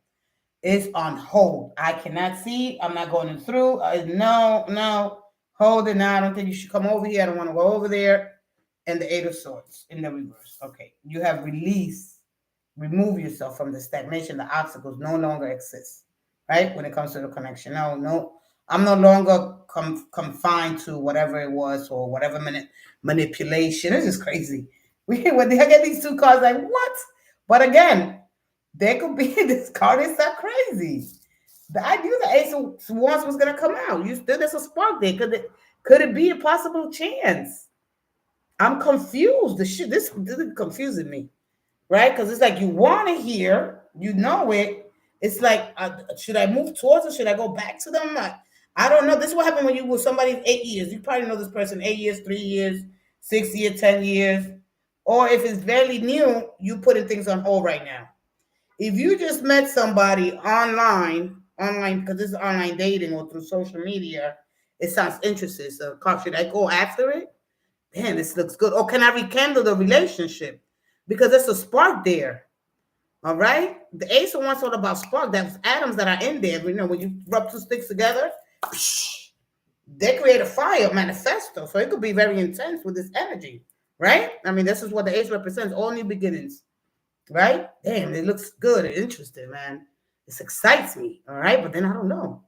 It's on hold. I cannot see. I'm not going through. No. Hold it now. I don't think you should come over here. I don't want to go over there. And the 8 of Swords in the reverse. Okay. You have released. Remove yourself from the stagnation. The obstacles no longer exist. Right? When it comes to the connection. No. I'm no longer confined to whatever it was or whatever manipulation. This is crazy. When they get these 2 cards, like, what? But again, there could be, this card is so crazy. I knew the Ace of Wands was going to come out. There's a spark there. Could it be a possible chance? I'm confused. This is confusing me. Right? Because it's like you want to hear, you know it. It's like, should I move towards it? Should I go back to them? I don't know. This is what happened when you were somebody 8 years. You probably know this person 8 years, 3 years, 6 years, 10 years. Or if it's very new, you putting things on hold right now. If you just met somebody online, because this is online dating or through social media, it sounds interesting. So, should I go after it? Man, this looks good. Or can I rekindle the relationship? Because there's a spark there. All right? The Ace of Wands all about spark. That's atoms that are in there. When you rub 2 sticks together, they create a fire manifesto. So it could be very intense with this energy. Right? I mean, this is what the Ace represents. All new beginnings. Right? Damn, it looks good and interesting, man. This excites me. All right? But then I don't know.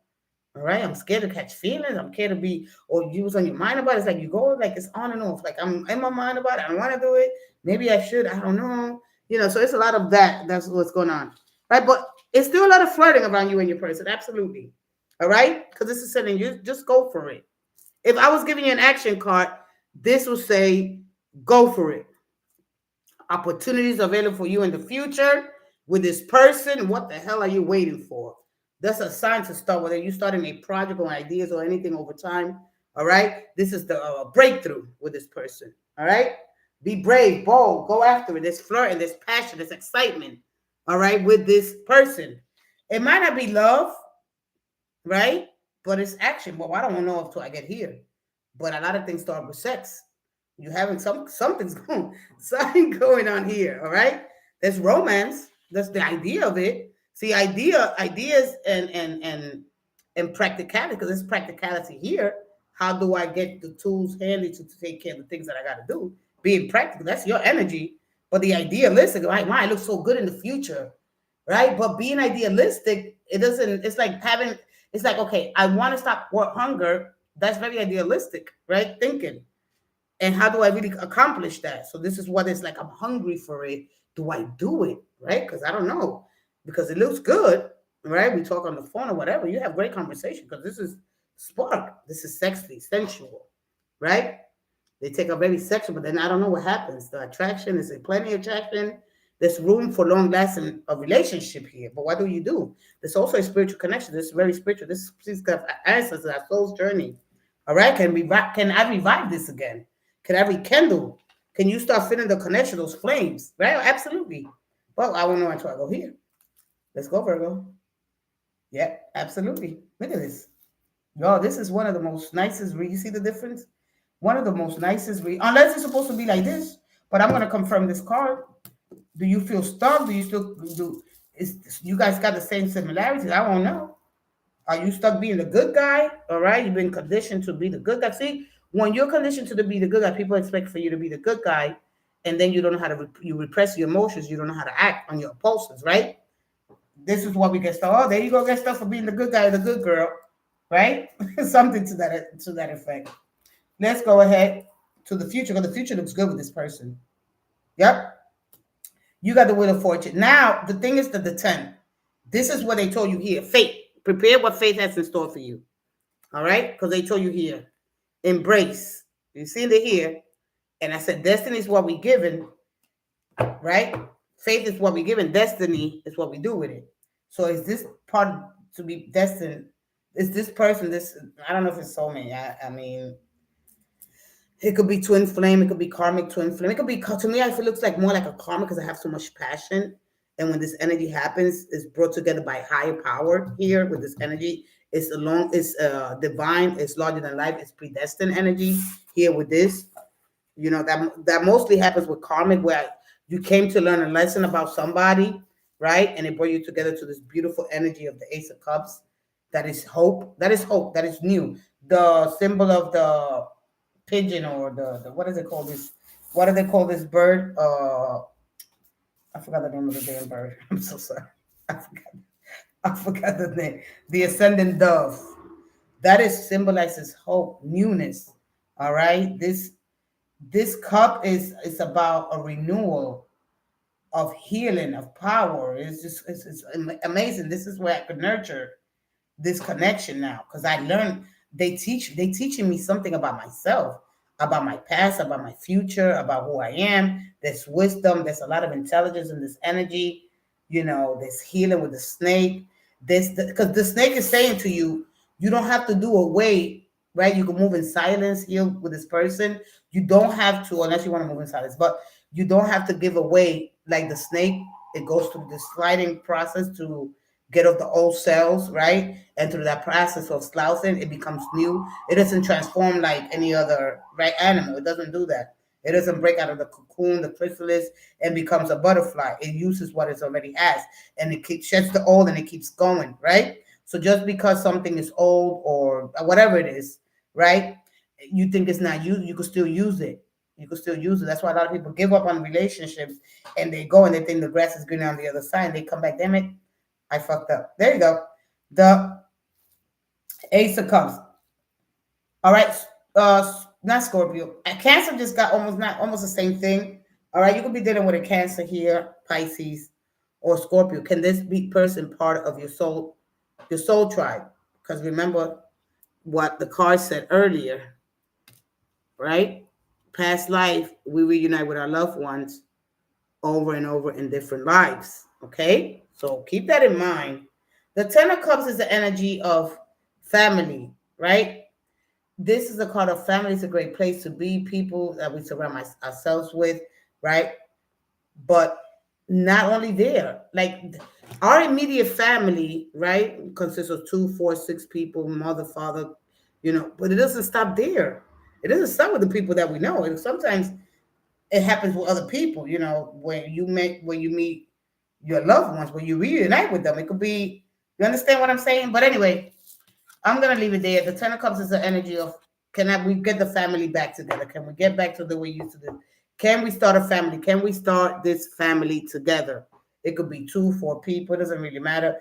All right? I'm scared to catch feelings. I'm scared to be, or you was on your mind about it. It's like you go, like it's on and off. Like I'm in my mind about it. I don't want to do it. Maybe I should. I don't know. So it's a lot of that. That's what's going on. Right? But it's still a lot of flirting around you and your person. Absolutely. All right? Because this is saying you just go for it. If I was giving you an action card, this will say, go for it. Opportunities available for you in the future with this person. What the hell are you waiting for? That's a sign to start, whether you're starting a project or ideas or anything over time. All right? This is the breakthrough with this person. All right? Be brave, bold, go after it. There's flirt and there's passion, there's excitement. All right? With this person. It might not be love, right? But it's action. Well, I don't know until I get here. But a lot of things start with sex. You having something's something going on here. All right? There's romance. That's the idea of it. See, ideas and practicality, because there's practicality here. How do I get the tools handy to take care of the things that I got to do? Being practical, that's your energy. But the idealistic, like, wow, it looks so good in the future, right? But being idealistic, it doesn't. It's like having. It's like, okay, I want to stop hunger. That's very idealistic, right? Thinking. And how do I really accomplish that? So this is what it's like. I'm hungry for it. Do I do it? Right? Because I don't know. Because it looks good, right? We talk on the phone or whatever. You have great conversation because this is spark. This is sexy, sensual, right? They take a very sexual, but then I don't know what happens. The attraction is plenty of attraction. There's room for long lasting a relationship here. But what do you do? There's also a spiritual connection. This is very spiritual. This is answers to our soul's journey. All right. Can I revive this again? Can I rekindle? Can you start feeling the connection, those flames? Right? Absolutely. Well, I won't know until I go here. Let's go, Virgo. Yeah, absolutely. Look at this. Yo, this is one of the most nicest You see the difference? One of the most nicest unless it's supposed to be like this. But I'm gonna confirm this card. Do you feel stuck? Do you still do? You guys got the same similarities? I won't know. Are you stuck being the good guy? All right, you've been conditioned to be the good guy. See, when you're conditioned to be the good guy, people expect for you to be the good guy, and then you don't know how to. You repress your emotions. You don't know how to act on your impulses, right? This is what we get stuck. Oh, there you go, get stuck for being the good guy or the good girl, right? Something to that effect. Let's go ahead to the future because the future looks good with this person. Yep. You got the Wheel of Fortune. Now, the thing is that the 10. This is what they told you here. Faith. Prepare what faith has in store for you. All right? Because they told you here. Embrace. You see it here. And I said, destiny is what we given. Right? Faith is what we given. Destiny is what we do with it. So is this part to be destined? Is this person, I don't know if it's soulmate. I mean, it could be twin flame. It could be karmic twin flame. It could be, to me, I feel it looks like more like a karma because I have so much passion. And when this energy happens, it's brought together by higher power here with this energy. It's divine. It's larger than life. It's predestined energy here with this. You know, that mostly happens with karmic where you came to learn a lesson about somebody, right? And it brought you together to this beautiful energy of the Ace of Cups. That is hope. That is hope. That is new. The symbol of the pigeon or the what is it called? What do they call this bird? I forgot the name of the damn bird. I'm so sorry. I forgot the name. The ascending dove. That is symbolizes hope, newness. All right. This cup is about a renewal of healing, of power. It's amazing. This is where I could nurture this connection now because I learned they teaching me something about myself, about my past, about my future, about who I am. There's wisdom. There's a lot of intelligence in this energy. You know, there's healing with the snake. Because the snake is saying to you, you don't have to do away, right? You can move in silence here with this person. You don't have to, unless you want to move in silence, but you don't have to give away like the snake. It goes through this sliding process to get off the old cells, right? And through that process of sloughing, it becomes new. It doesn't transform like any other right animal. It doesn't do that. It doesn't break out of the cocoon, the chrysalis, and becomes a butterfly. It uses what it already has, and it sheds the old, and it keeps going, right? So just because something is old or whatever it is, right? You think it's not used, you could still use it. You could still use it. That's why a lot of people give up on relationships, and they go and they think the grass is greener on the other side. And they come back, damn it, I fucked up. There you go. The Ace of Cups. All right. Not Scorpio. A Cancer just got almost the same thing. All right. You could be dealing with a Cancer here, Pisces, or Scorpio. Can this be person part of your soul tribe? Because remember what the card said earlier, right? Past life, we reunite with our loved ones over and over in different lives. Okay? So keep that in mind. The Ten of Cups is the energy of family, right? This is a card of family. It's a great place to be, people that we surround ourselves with, right? But not only there, like our immediate family, right, consists of 2, 4, 6 people, mother, father, you know, but it doesn't stop there. It doesn't stop with the people that we know. And sometimes it happens with other people, you know, when you meet your loved ones, when you reunite with them. It could be, you understand what I'm saying? But anyway, I'm gonna leave it there. The Ten of Cups is the energy of we get the family back together? Can we get back to the way we used to do? Can we start a family? Can we start this family together? It could be two, four people. It doesn't really matter.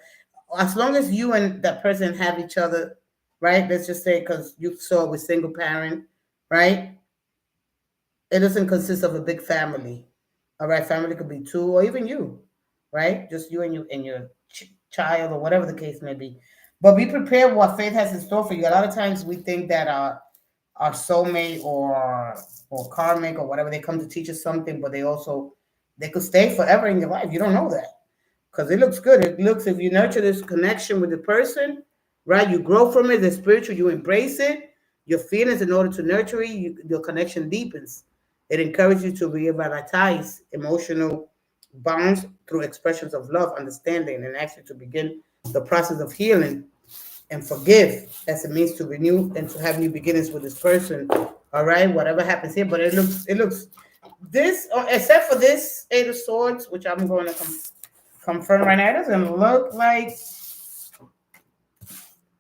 As long as you and that person have each other, right? Let's just say because you saw with single parent, right? It doesn't consist of a big family. All right, family could be two or even you, right? Just you and your child or whatever the case may be. But be prepared what faith has in store for you. A lot of times we think that our soulmate or karmic or whatever, they come to teach us something, but they could stay forever in your life. You don't know that because it looks good. It looks, if you nurture this connection with the person, right? You grow from it. The spiritual, you embrace it. Your feelings, in order to nurture it, your connection deepens. It encourages you to revitalize emotional bonds through expressions of love, understanding, and actually to begin the process of healing and forgive as it means to renew and to have new beginnings with this person. All right, whatever happens here, but it looks this, except for this Eight of Swords, which I'm going to confirm right now. It doesn't look like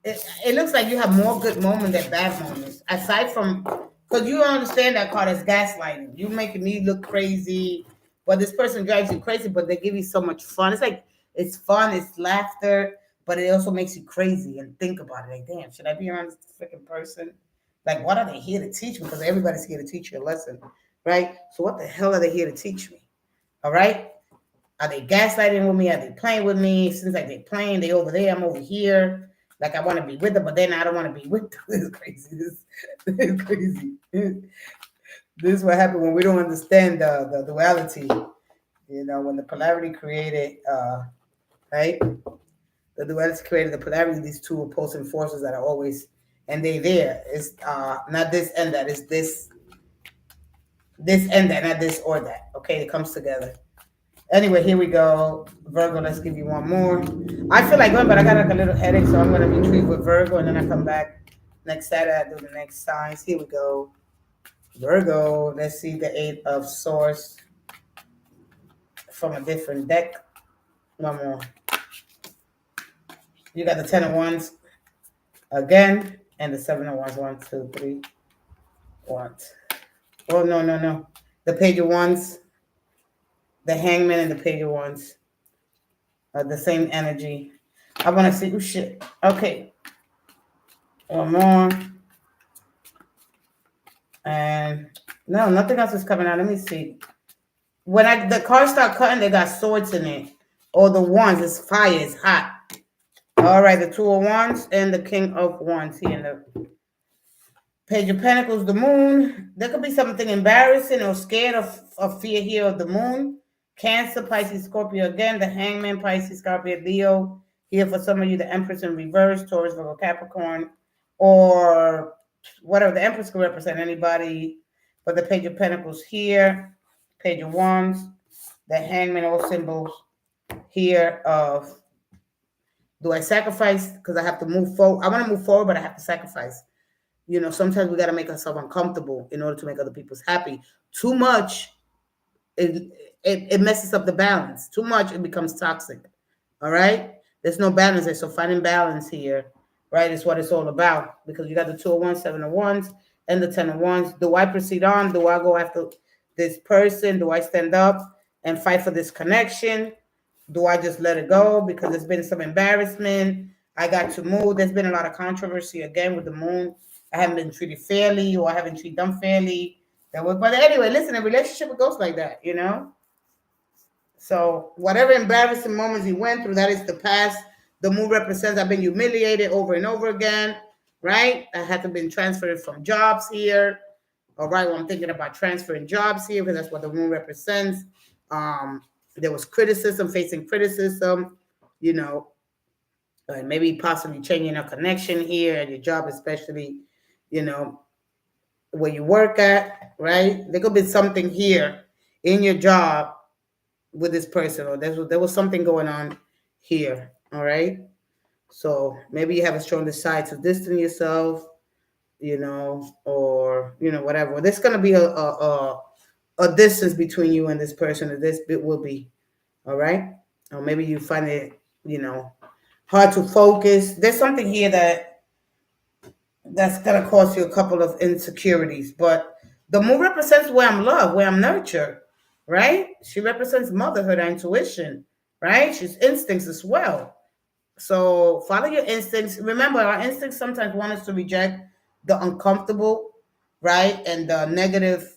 it looks like you have more good moments than bad moments. Aside from, because you don't understand that card as gaslighting. You making me look crazy, but this person drives you crazy. But they give you so much fun. It's like it's fun, it's laughter, but it also makes you crazy and think about it. Like, damn, should I be around this freaking person? Like, what are they here to teach me? Because everybody's here to teach you a lesson, right? So what the hell are they here to teach me? All right. Are they gaslighting with me? Are they playing with me? It seems like they're playing. They over there. I'm over here. Like I want to be with them, but then I don't want to be with them. This is crazy. This is crazy. This is what happened when we don't understand the duality. You know, when the polarity created, right? The duality created the polarity. These two opposing forces that are always, and they there. It's not this and that. It's this and that, not this or that. Okay, it comes together. Anyway, here we go. Virgo, let's give you one more. I feel like going, but I got like a little headache, so I'm going to retreat with Virgo, and then I come back next Saturday. I do the next signs. Here we go. Virgo, let's see the Eight of Swords from a different deck. One more. You got the Ten of Wands again, and the Seven of Wands. 1, 2, 3. What? Oh, no. The Page of Wands, the Hangman, and the Page of Wands. The same energy. I want to see. Oh, shit. Okay. One more. And no, nothing else is coming out. Let me see. When the cards start cutting, they got swords in it. Or the wands. It's fire. It's hot. All right. The Two of Wands and the King of Wands here in the Page of Pentacles, the Moon. There could be something embarrassing or scared of fear here of the Moon. Cancer, Pisces, Scorpio again. The Hangman, Pisces, Scorpio, Leo. Here for some of you, the Empress in reverse, Taurus, Virgo, Capricorn, or whatever. The Empress could represent anybody. But the Page of Pentacles here, Page of Wands, the Hangman, all symbols here of, do I sacrifice because I have to move forward? I want to move forward, but I have to sacrifice. You know, sometimes we got to make ourselves uncomfortable in order to make other people happy. Too much, it messes up the balance. Too much, it becomes toxic. All right? There's no balance there. So finding balance here, right, is what it's all about. Because you got the Two of Wands, Seven of Wands, and the Ten of Wands. Do I proceed on? Do I go after this person? Do I stand up and fight for this connection? Do I just let it go because there's been some embarrassment? I got to move. There's been a lot of controversy again with the Moon. I haven't been treated fairly, or I haven't treated them fairly. But anyway, listen, a relationship, it goes like that, you know? So whatever embarrassing moments you went through, that is the past. The Moon represents I've been humiliated over and over again, right? I had to been transferred from jobs here. All right, well, I'm thinking about transferring jobs here because that's what the Moon represents. There was criticism, facing criticism, you know, maybe possibly changing a connection here at your job, especially, you know, where you work at, right? There could be something here in your job with this person, or there was something going on here, all right? So maybe you have a strong desire to distance yourself, you know, or, you know, whatever. There's going to be a distance between you and this person, and this bit will be, all right? Or maybe you find it, you know, hard to focus. There's something here that's going to cause you a couple of insecurities. But the Moon represents where I'm loved, where I'm nurtured, right? She represents motherhood, intuition, right? She's instincts as well. So follow your instincts. Remember, our instincts sometimes want us to reject the uncomfortable, right? And the negative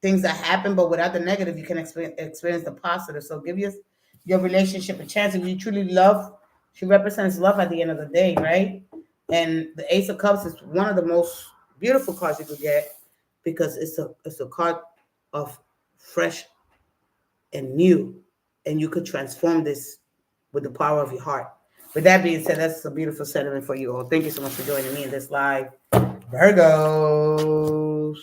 things that happen, but without the negative, you can experience the positive. So give your relationship a chance. If you truly love, she represents love at the end of the day, right? And the Ace of Cups is one of the most beautiful cards you could get because it's a card of fresh and new, and you could transform this with the power of your heart. With that being said, that's a beautiful sentiment for you all. Thank you so much for joining me in this live. Virgos.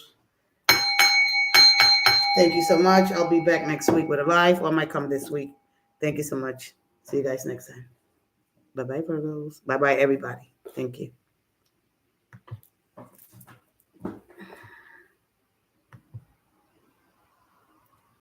Thank you so much. I'll be back next week with a live, or I might come this week. Thank you so much. See you guys next time. Bye bye, Virgos. Bye bye, everybody. Thank you.